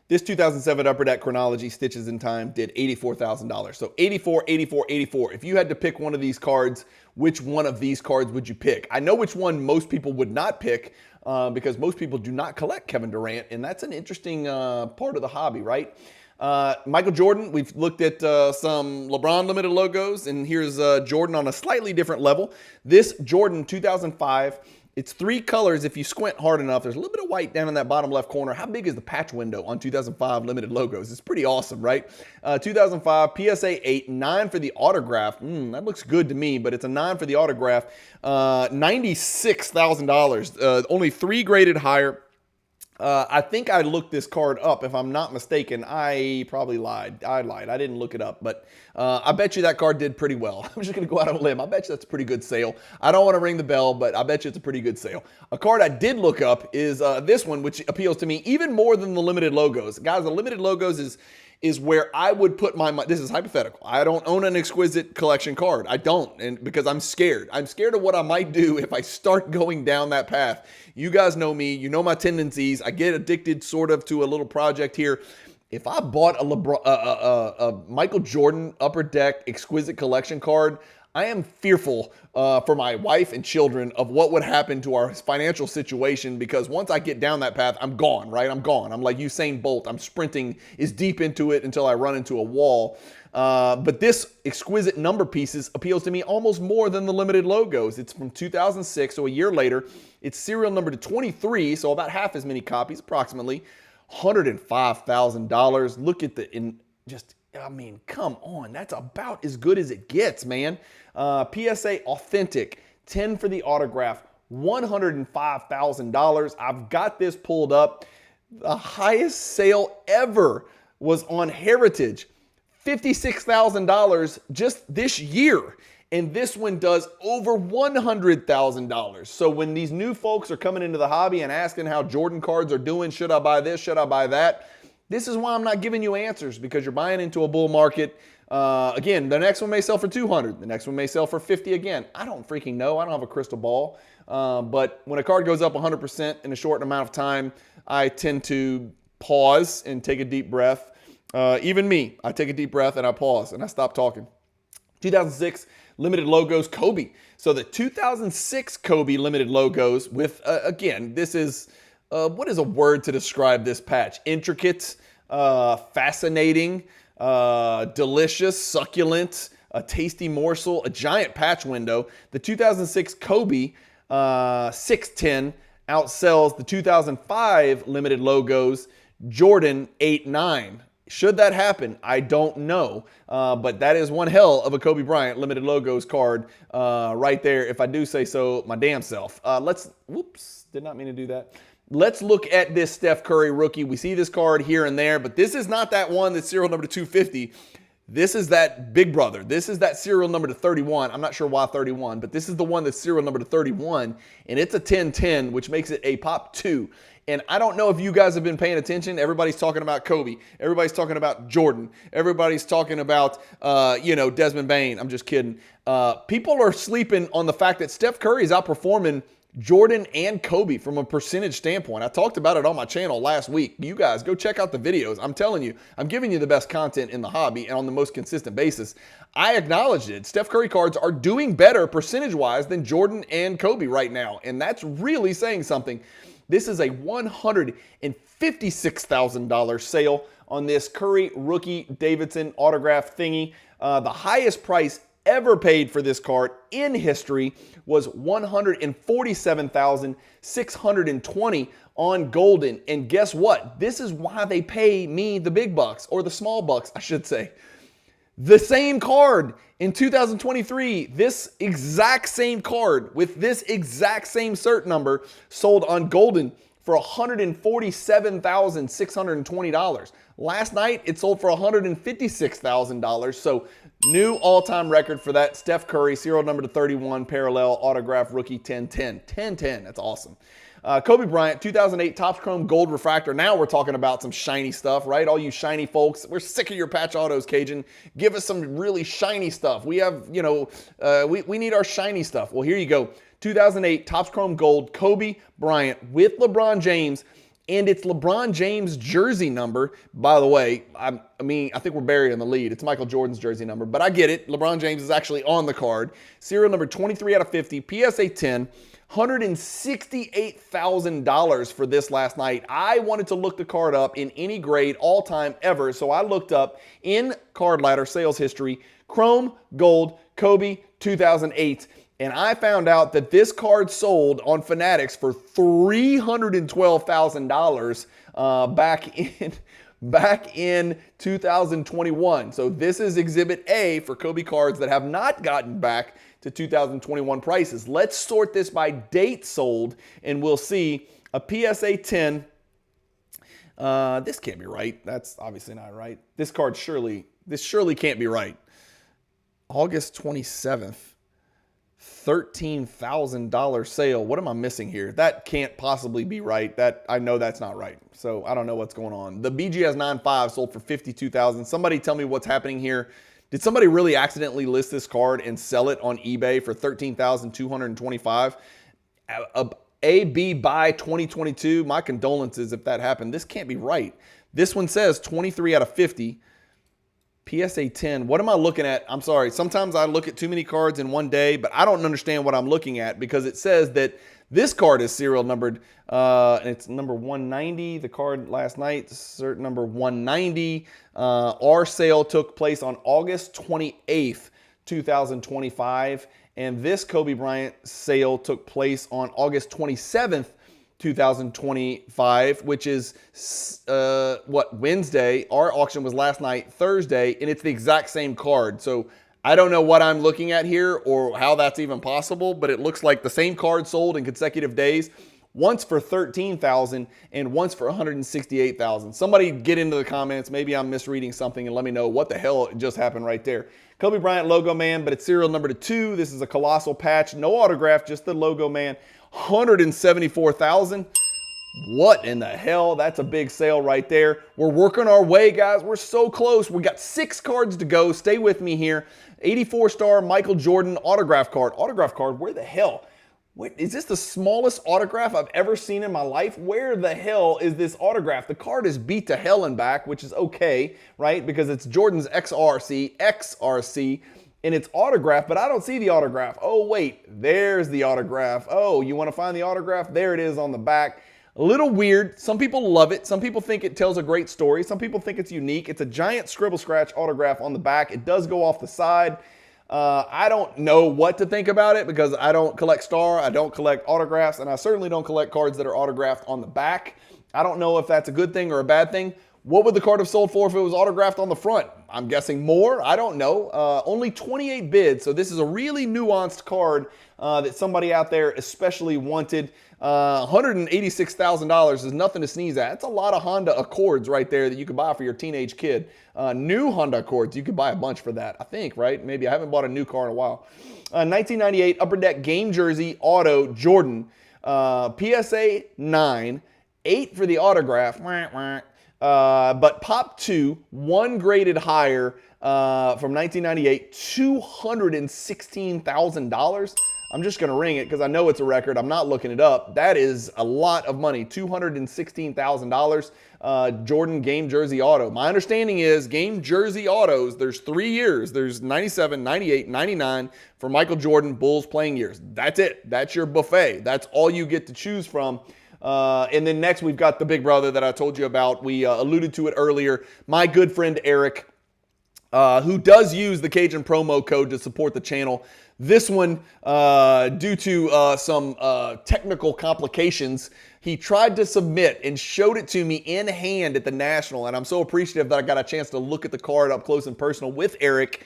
[SPEAKER 1] This 2007 Upper Deck Chronology Stitches in Time did $84,000. So 84, 84, 84. If you had to pick one of these cards, which one of these cards would you pick? I know which one most people would not pick because most people do not collect Kevin Durant, and that's an interesting part of the hobby, right? Michael Jordan, we've looked at some LeBron limited logos, and here's Jordan on a slightly different level. This Jordan 2005, it's 3 colors. If you squint hard enough, there's a little bit of white down in that bottom left corner. How big is the patch window on 2005 limited logos? It's pretty awesome, right? 2005 PSA 8, 9 for the autograph. That looks good to me, but it's a 9 for the autograph. $96,000. Only 3 graded higher. I think I looked this card up. If I'm not mistaken, I probably lied. I didn't look it up, but I bet you that card did pretty well. I'm just going to go out on a limb. I bet you that's a pretty good sale. I don't want to ring the bell, but I bet you it's a pretty good sale. A card I did look up is this one, which appeals to me even more than the limited logos. Guys, the limited logos is where I would put my money. This is hypothetical. I don't own an exquisite collection card. I don't, and because I'm scared. I'm scared of what I might do if I start going down that path. You guys know me. You know my tendencies. I get addicted sort of to a little project here. If I bought a Michael Jordan Upper Deck exquisite collection card, I am fearful for my wife and children of what would happen to our financial situation, because once I get down that path, I'm gone, right? I'm gone. I'm like Usain Bolt. I'm sprinting as deep into it until I run into a wall. But this exquisite number pieces appeals to me almost more than the limited logos. It's from 2006, so a year later. It's serial number to 23, so about half as many copies, approximately. $105,000. Look at I mean, come on. That's about as good as it gets, man. PSA Authentic, 10 for the autograph, $105,000. I've got this pulled up. The highest sale ever was on Heritage, $56,000 just this year. And this one does over $100,000. So when these new folks are coming into the hobby and asking how Jordan cards are doing, should I buy this, should I buy that? This is why I'm not giving you answers, because you're buying into a bull market. Again, the next one may sell for 200. The next one may sell for 50 again. I don't freaking know. I don't have a crystal ball. But when a card goes up 100% in a short amount of time, I tend to pause and take a deep breath. Even me, I take a deep breath and I pause and I stop talking. 2006 limited logos Kobe. So the 2006 Kobe limited logos with, again, this is, what is a word to describe this patch? Intricate, fascinating, delicious, succulent, a tasty morsel, a giant patch window. The 2006 Kobe 610 outsells the 2005 limited logos Jordan 8-9. Should that happen? I don't know. But that is one hell of a Kobe Bryant limited logos card right there, if I do say so my damn self. Whoops, did not mean to do that. Let's look at this Steph Curry rookie. We see this card here and there, but this is not that one that's serial number to 250. This is that big brother. This is that serial number to 31. I'm not sure why 31, but this is the one that's serial number to 31, and it's a 1010, which makes it a pop 2. And I don't know if you guys have been paying attention. Everybody's talking about Kobe. Everybody's talking about Jordan. Everybody's talking about, Desmond Bain. I'm just kidding. People are sleeping on the fact that Steph Curry is outperforming Jordan and Kobe from a percentage standpoint. I talked about it on my channel last week. You guys, go check out the videos. I'm telling you, I'm giving you the best content in the hobby and on the most consistent basis. I acknowledged it. Steph Curry cards are doing better percentage-wise than Jordan and Kobe right now, and that's really saying something. This is a $156,000 sale on this Curry Rookie Davidson autograph thingy. The highest price ever paid for this card in history was $147,620 on Golden. And guess what? This is why they pay me the big bucks, or the small bucks, I should say. The same card in 2023, this exact same card with this exact same cert number sold on Golden for $147,620. Last night, it sold for $156,000. So new all-time record for that Steph Curry, serial number to 31, parallel autograph rookie 1010. 1010, that's awesome. Kobe Bryant, 2008 Topps Chrome Gold Refractor. Now we're talking about some shiny stuff, right? All you shiny folks, we're sick of your patch autos, Cajun. Give us some really shiny stuff. We have, we need our shiny stuff. Well, here you go. 2008 Topps Chrome Gold Kobe Bryant with LeBron James, and it's LeBron James' jersey number. By the way, I think we're burying the lead. It's Michael Jordan's jersey number, but I get it. LeBron James is actually on the card. Serial number 23 out of 50, PSA 10. $168,000 for this last night. I wanted to look the card up in any grade all time ever, so I looked up in Card Ladder sales history, Chrome Gold Kobe 2008, and I found out that this card sold on Fanatics for $312,000 back in 2021. So this is Exhibit A for Kobe cards that have not gotten back to 2021 prices. Let's sort this by date sold, and we'll see a PSA 10. This can't be right. That's obviously not right. This surely can't be right. August 27th, $13,000 sale. What am I missing here? That can't possibly be right. I know that's not right. So I don't know what's going on. The BGS 9.5 sold for $52,000. Somebody tell me what's happening here. Did somebody really accidentally list this card and sell it on eBay for $13,225? AB buy 2022. My condolences if that happened. This can't be right. This one says 23 out of 50. PSA 10. What am I looking at? I'm sorry. Sometimes I look at too many cards in one day, but I don't understand what I'm looking at because it says that this card is serial numbered, and it's number 190. The card last night, cert number 190. Our sale took place on August 28th, 2025, and this Kobe Bryant sale took place on August 27th, 2025, which is Wednesday. Our auction was last night, Thursday, and it's the exact same card. So I don't know what I'm looking at here or how that's even possible, but it looks like the same card sold in consecutive days, once for $13,000 and once for $168,000. Somebody get into the comments. Maybe I'm misreading something and let me know what the hell just happened right there. Kobe Bryant logo man, but it's serial number 2. This is a colossal patch, no autograph, just the logo man. $174,000. What in the hell? That's a big sale right there. We're working our way, guys. We're so close. We got 6 cards to go. Stay with me here. 84-star Michael Jordan autograph card. Autograph card, where the hell? What, is this the smallest autograph I've ever seen in my life? Where the hell is this autograph? The card is beat to hell and back, which is okay, right? Because it's Jordan's XRC, and it's autographed, but I don't see the autograph. Oh, wait, there's the autograph. Oh, you want to find the autograph? There it is on the back. A little weird. Some people love it. Some people think it tells a great story. Some people think it's unique. It's a giant scribble scratch autograph on the back. It does go off the side. I don't know what to think about it because I don't collect star, I don't collect autographs, and I certainly don't collect cards that are autographed on the back. I don't know if that's a good thing or a bad thing. What would the card have sold for if it was autographed on the front? I'm guessing more. I don't know. Only 28 bids, so this is a really nuanced card that somebody out there especially wanted. $186,000 is nothing to sneeze at. That's a lot of Honda Accords right there that you could buy for your teenage kid. New Honda Accords, you could buy a bunch for that, I think, right? Maybe. I haven't bought a new car in a while. 1998 Upper Deck Game Jersey Auto Jordan. PSA 9, 8 for the autograph. But Pop 2, 1 graded higher from 1998, $216,000. I'm just going to ring it because I know it's a record. I'm not looking it up. That is a lot of money, $216,000. Jordan Game Jersey Auto. My understanding is Game Jersey Autos, there's 3 years. There's 97, 98, 99 for Michael Jordan Bulls playing years. That's it. That's your buffet. That's all you get to choose from. And then next we've got the big brother that I told you about. We alluded to it earlier. My good friend Eric, who does use the Cajun promo code to support the channel. This one, due to some technical complications, he tried to submit and showed it to me in hand at the National, and I'm so appreciative that I got a chance to look at the card up close and personal with Eric.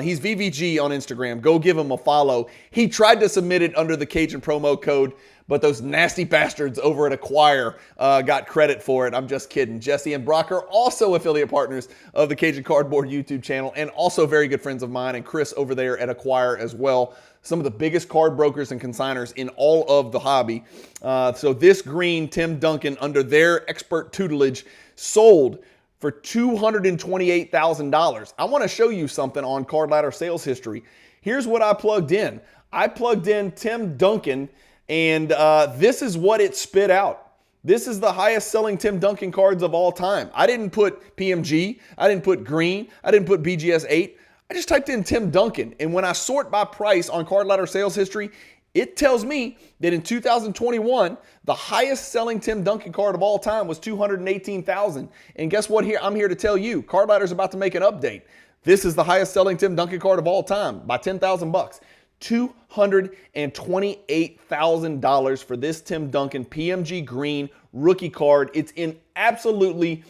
[SPEAKER 1] He's VVG on Instagram. Go give him a follow. He tried to submit it under the Cajun promo code, but those nasty bastards over at Acquire got credit for it. I'm just kidding. Jesse and Brock are also affiliate partners of the Cajun Cardboard YouTube channel and also very good friends of mine, and Chris over there at Acquire as well. Some of the biggest card brokers and consigners in all of the hobby. So this green Tim Duncan, under their expert tutelage, sold for $228,000. I want to show you something on Card Ladder sales history. Here's what I plugged in. I plugged in Tim Duncan, and this is what it spit out. This is the highest selling Tim Duncan cards of all time. I didn't put PMG. I didn't put green. I didn't put BGS 8. I just typed in Tim Duncan. And when I sort by price on Card Ladder sales history, it tells me that in 2021, the highest selling Tim Duncan card of all time was $218,000. And guess what? Here I'm here to tell you, Card Ladder's about to make an update. This is the highest selling Tim Duncan card of all time by $10,000. $228,000 for this Tim Duncan PMG green rookie card. It's in absolutely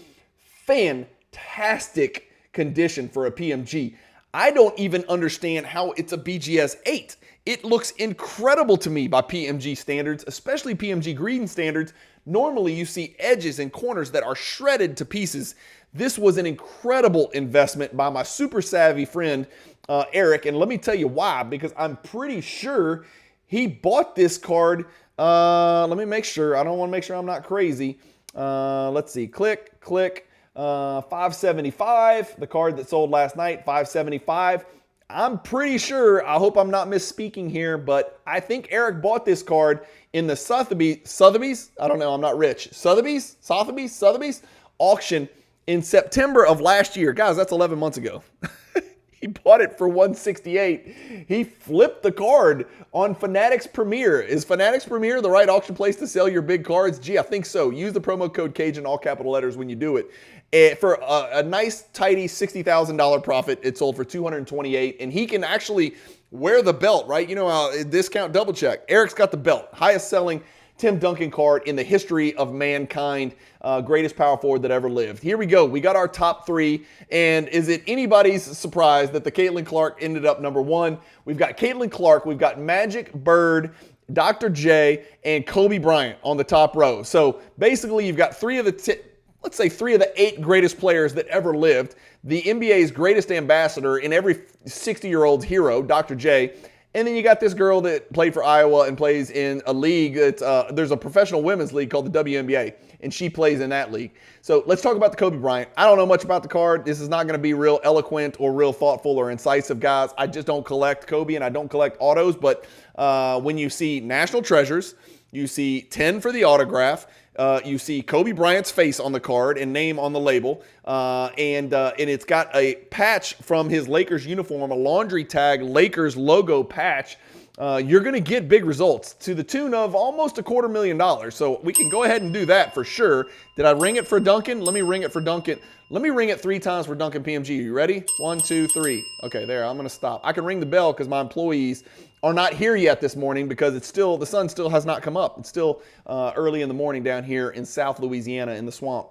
[SPEAKER 1] fantastic condition for a PMG. I don't even understand how it's a BGS 8. It looks incredible to me by PMG standards, especially PMG green standards. Normally you see edges and corners that are shredded to pieces. This was an incredible investment by my super savvy friend, Eric. And let me tell you why, because I'm pretty sure he bought this card. Let me make sure. I don't want to make sure I'm not crazy. Let's see. Click. 575. The card that sold last night, 575. I'm pretty sure, I hope I'm not misspeaking here, but I think Eric bought this card in the Sotheby's? I don't know, I'm not rich. Sotheby's auction in September of last year. Guys, that's 11 months ago. He bought it for $168. He flipped the card on Fanatics Premier. Is Fanatics Premier the right auction place to sell your big cards? Gee, I think so. Use the promo code Cajun, all capital letters, when you do it. For a nice, tidy $60,000 profit, it sold for $228. And he can actually wear the belt, right? You know how discount double check. Eric's got the belt. Highest selling Tim Duncan card in the history of mankind. Greatest power forward that ever lived. Here we go. We got our top three. And is it anybody's surprise that the Caitlin Clark ended up number one? We've got Caitlin Clark. We've got Magic Bird, Dr. J, and Kobe Bryant on the top row. So basically you've got three of the 8 greatest players that ever lived. The NBA's greatest ambassador and every 60-year-old's hero, Dr. J. And then you got this girl that played for Iowa and plays in a league that there's a professional women's league called the WNBA, and she plays in that league. So let's talk about the Kobe Bryant. I don't know much about the card. This is not going to be real eloquent or real thoughtful or incisive, guys. I just don't collect Kobe and I don't collect autos. But when you see National Treasures, you see 10 for the autograph. You see Kobe Bryant's face on the card and name on the label. And it's got a patch from his Lakers uniform, a laundry tag Lakers logo patch. You're going to get big results to the tune of almost $250,000. So we can go ahead and do that for sure. Did I ring it for Duncan? Let me ring it for Duncan. Let me ring it 3 times for Duncan PMG. You ready? 1, 2, 3. Okay, there. I'm going to stop. I can ring the bell because my employees are not here yet this morning because the sun still has not come up. It's still early in the morning down here in South Louisiana in the swamp.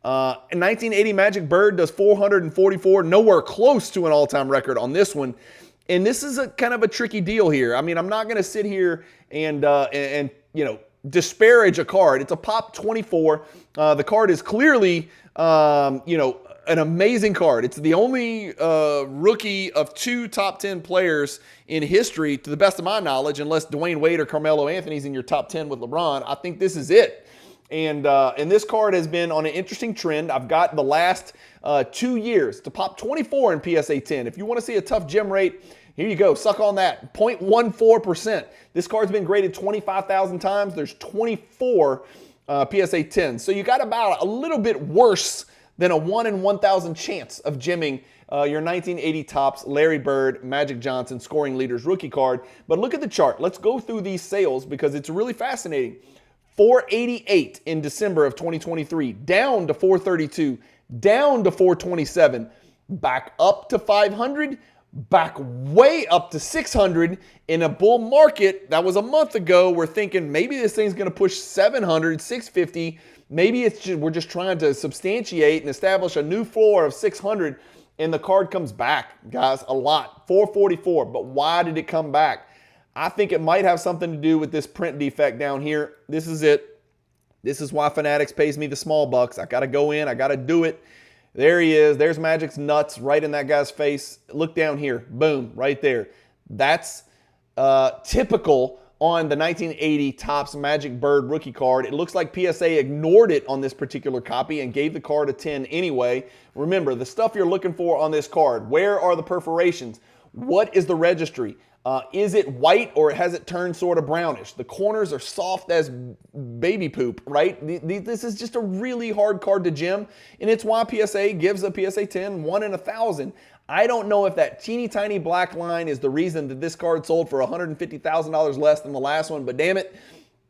[SPEAKER 1] In 1980, Magic Bird does 444, nowhere close to an all-time record on this one. And this is a kind of a tricky deal here. I mean, I'm not going to sit here and disparage a card. It's a Pop 24. The card is clearly, an amazing card. It's the only rookie of 2 top 10 players in history, to the best of my knowledge, unless Dwayne Wade or Carmelo Anthony's in your top 10 with LeBron. I think this is it. And this card has been on an interesting trend. I've got the last 2 years to Pop 24 in PSA 10. If you want to see a tough gem rate, here you go. Suck on that. 0.14%. This card's been graded 25,000 times. There's 24 PSA 10. So you got about a little bit worse than a 1 in 1,000 chance of gemming your 1980 Topps Larry Bird, Magic Johnson scoring leaders rookie card. But look at the chart. Let's go through these sales because it's really fascinating. 488 in December of 2023, down to 432, down to 427, back up to 500, back way up to 600 in a bull market. That was a month ago. We're thinking maybe this thing's going to push 700, 650. Maybe we're just trying to substantiate and establish a new floor of 600, and the card comes back, guys, a lot. 444, but why did it come back? I think it might have something to do with this print defect down here. This is it. This is why Fanatics pays me the small bucks. I got to go in. I got to do it. There he is. There's Magic's nuts right in that guy's face. Look down here. Boom, right there. That's typical on the 1980 Topps Magic Bird rookie card. It looks like PSA ignored it on this particular copy and gave the card a 10 anyway. Remember, the stuff you're looking for on this card. Where are the perforations? What is the registry? Is it white or has it turned sort of brownish? The corners are soft as baby poop, right? This is just a really hard card to gem, and it's why PSA gives a PSA 10 1 in 1,000. I don't know if that teeny tiny black line is the reason that this card sold for $150,000 less than the last one, but damn it,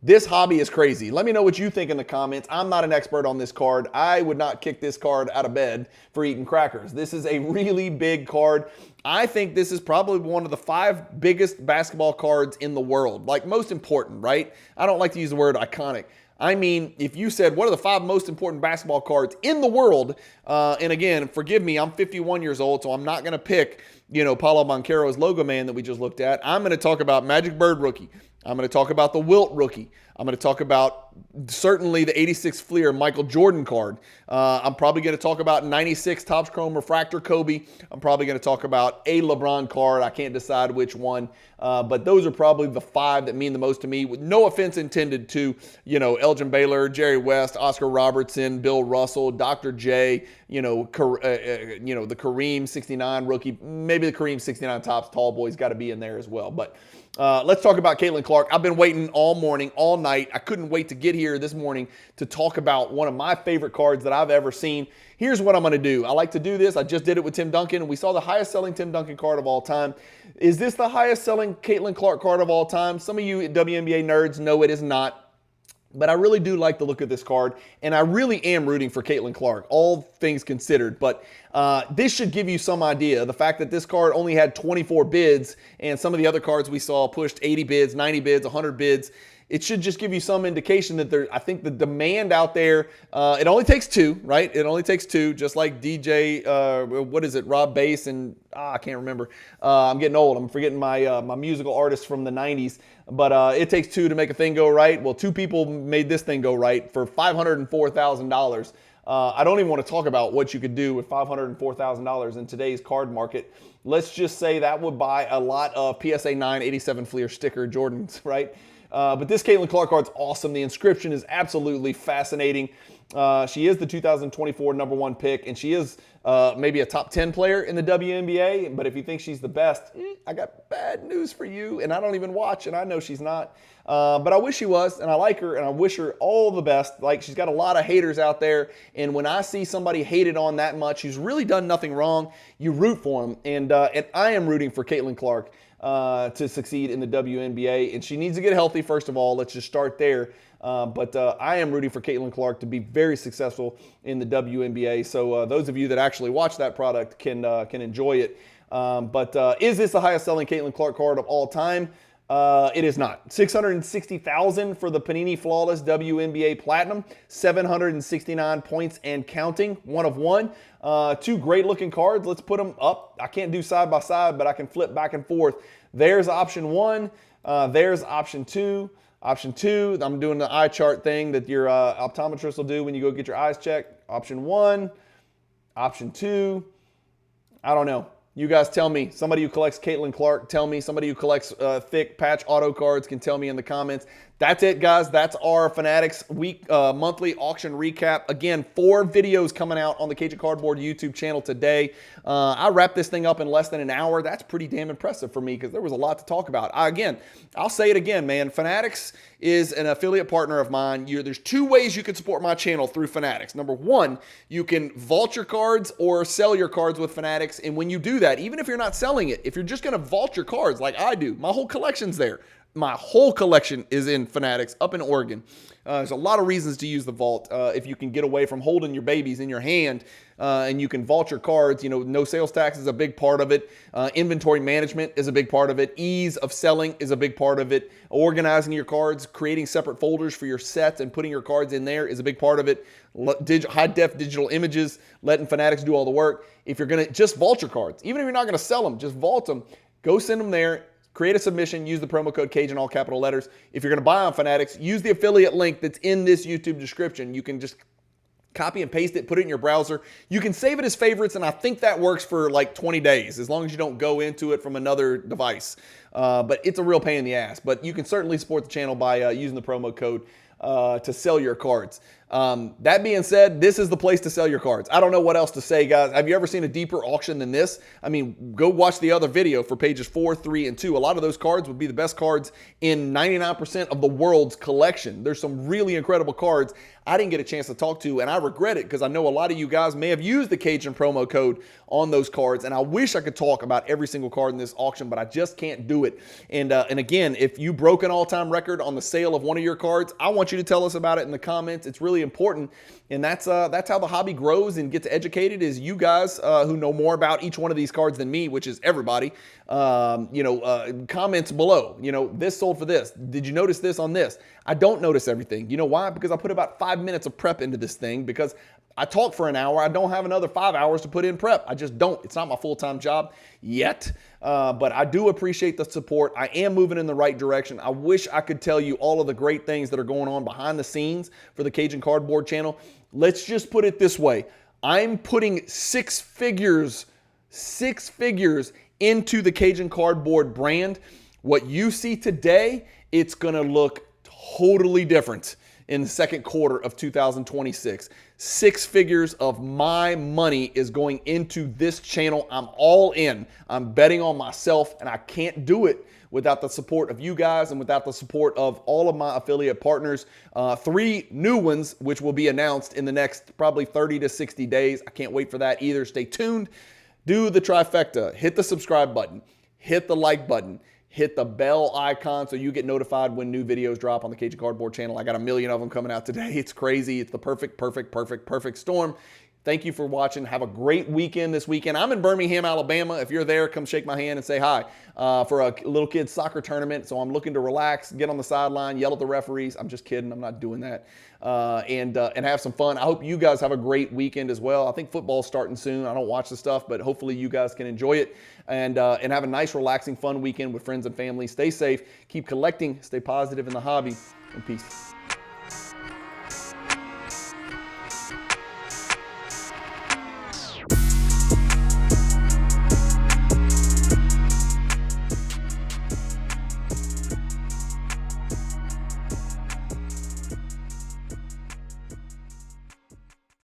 [SPEAKER 1] this hobby is crazy. Let me know what you think in the comments. I'm not an expert on this card. I would not kick this card out of bed for eating crackers. This is a really big card. I think this is probably one of the 5 biggest basketball cards in the world. Like, most important, right? I don't like to use the word iconic. I mean, if you said, what are the 5 most important basketball cards in the world? And again, forgive me, I'm 51 years old, so I'm not going to pick, Paulo Banchero's logo man that we just looked at. I'm going to talk about Magic Bird rookie. I'm going to talk about the Wilt rookie. I'm going to talk about Certainly the 86 Fleer Michael Jordan card. I'm probably going to talk about 96 Topps Chrome Refractor Kobe. I'm probably going to talk about a LeBron card. I can't decide which one. But those are probably the 5 that mean the most to me, with no offense intended to, Elgin Baylor, Jerry West, Oscar Robertson, Bill Russell, Dr. J, the Kareem 69 rookie. Maybe the Kareem 69 Topps tall boy's got to be in there as well. But let's talk about Caitlin Clark. I've been waiting all morning, all night. I couldn't wait to get here this morning to talk about one of my favorite cards that I've ever seen. Here's what I'm going to do. I like to do this. I just did it with Tim Duncan, and we saw the highest selling Tim Duncan card of all time. Is this the highest selling Caitlin Clark card of all time? Some of you WNBA nerds know it is not. But I really do like the look of this card, and I really am rooting for Caitlin Clark, all things considered. But this should give you some idea. The fact that this card only had 24 bids, and some of the other cards we saw pushed 80 bids, 90 bids, 100 bids. It should just give you some indication that I think the demand out there, it only takes 2, right? It only takes 2, just like DJ, Rob Bass and, I can't remember. I'm getting old. I'm forgetting my musical artists from the 90s. But it takes 2 to make a thing go right. Well, 2 people made this thing go right for $504,000. I don't even want to talk about what you could do with $504,000 in today's card market. Let's just say that would buy a lot of PSA 9 87 Fleer sticker Jordans, right? But this Caitlin Clark card's awesome. The inscription is absolutely fascinating. She is the 2024 #1 pick, and she is maybe a top 10 player in the WNBA. But if you think she's the best, I got bad news for you. And I don't even watch, and I know she's not. But I wish she was, and I like her, and I wish her all the best. Like, she's got a lot of haters out there, and when I see somebody hated on that much who's really done nothing wrong, you root for them. And I am rooting for Caitlin Clark to succeed in the WNBA, and she needs to get healthy, first of all. Let's just start there. But I am rooting for Caitlin Clark to be very successful in the WNBA. So those of you that actually watch that product can enjoy it. But is this the highest selling Caitlin Clark card of all time? It is not. $660,000 for the Panini Flawless WNBA Platinum, 769 points and counting, 1 of 1. 2 great looking cards. Let's put them up. I can't do side by side, but I can flip back and forth. There's option 1. There's option 2. Option 2, I'm doing the eye chart thing that your optometrist will do when you go get your eyes checked. Option 1, option 2. I don't know. You guys tell me. Somebody who collects Caitlin Clark, tell me. Somebody who collects thick patch auto cards can tell me in the comments. That's it, guys. That's our Fanatics monthly auction recap. Again, 4 videos coming out on the Cajun Cardboard YouTube channel today. I wrapped this thing up in less than an hour. That's pretty damn impressive for me because there was a lot to talk about. I'll say it again, man. Fanatics is an affiliate partner of mine. There's 2 ways you can support my channel through Fanatics. Number 1, you can vault your cards or sell your cards with Fanatics. And when you do that, even if you're not selling it, if you're just going to vault your cards like I do, my whole collection's there. My whole collection is in Fanatics up in Oregon. There's a lot of reasons to use the vault. If you can get away from holding your babies in your hand and you can vault your cards, no sales tax is a big part of it. Inventory management is a big part of it. Ease of selling is a big part of it. Organizing your cards, creating separate folders for your sets and putting your cards in there is a big part of it. High-def digital images, letting Fanatics do all the work. If you're going to just vault your cards, even if you're not going to sell them, just vault them, go send them there. Create a submission, use the promo code Cajun, all capital letters. If you're going to buy on Fanatics, use the affiliate link that's in this YouTube description. You can just copy and paste it, put it in your browser. You can save it as favorites, and I think that works for like 20 days, as long as you don't go into it from another device. But it's a real pain in the ass. But you can certainly support the channel by using the promo code to sell your cards. That being said, this is the place to sell your cards. I don't know what else to say, guys. Have you ever seen a deeper auction than this? I mean, go watch the other video for pages 4, 3, and 2. A lot of those cards would be the best cards in 99% of the world's collection. There's some really incredible cards I didn't get a chance to talk to, and I regret it because I know a lot of you guys may have used the Cajun promo code on those cards, and I wish I could talk about every single card in this auction, but I just can't do it. And again, if you broke an all-time record on the sale of one of your cards, I want you to tell us about it in the comments. It's really important, and that's how the hobby grows and gets educated, is you guys who know more about each one of these cards than me, which is everybody. Comments below. This sold for this. Did you notice this on this? I don't notice everything. You know why? Because I put about 5 minutes of prep into this thing, because I talk for an hour. I don't have another 5 hours to put in prep. I just don't. It's not my full-time job yet, but I do appreciate the support. I am moving in the right direction. I wish I could tell you all of the great things that are going on behind the scenes for the Cajun Cardboard channel. Let's just put it this way. I'm putting six figures into the Cajun Cardboard brand. What you see today, it's going to look totally different in the second quarter of 2026. Six figures of my money is going into this channel. I'm all in. I'm betting on myself, and I can't do it without the support of you guys and without the support of all of my affiliate partners. 3 new ones, which will be announced in the next probably 30 to 60 days. I can't wait for that either. Stay tuned. Do the trifecta. Hit the subscribe button. Hit the like button. Hit the bell icon so you get notified when new videos drop on the Cajun Cardboard channel. I got 1 million of them coming out today. It's crazy. It's the perfect storm. Thank you for watching. Have a great weekend this weekend. I'm in Birmingham, Alabama. If you're there, come shake my hand and say hi for a little kid's soccer tournament. So I'm looking to relax, get on the sideline, yell at the referees. I'm just kidding. I'm not doing that. And have some fun. I hope you guys have a great weekend as well. I think football's starting soon. I don't watch the stuff, but hopefully you guys can enjoy it and have a nice, relaxing, fun weekend with friends and family. Stay safe. Keep collecting. Stay positive in the hobby. And peace.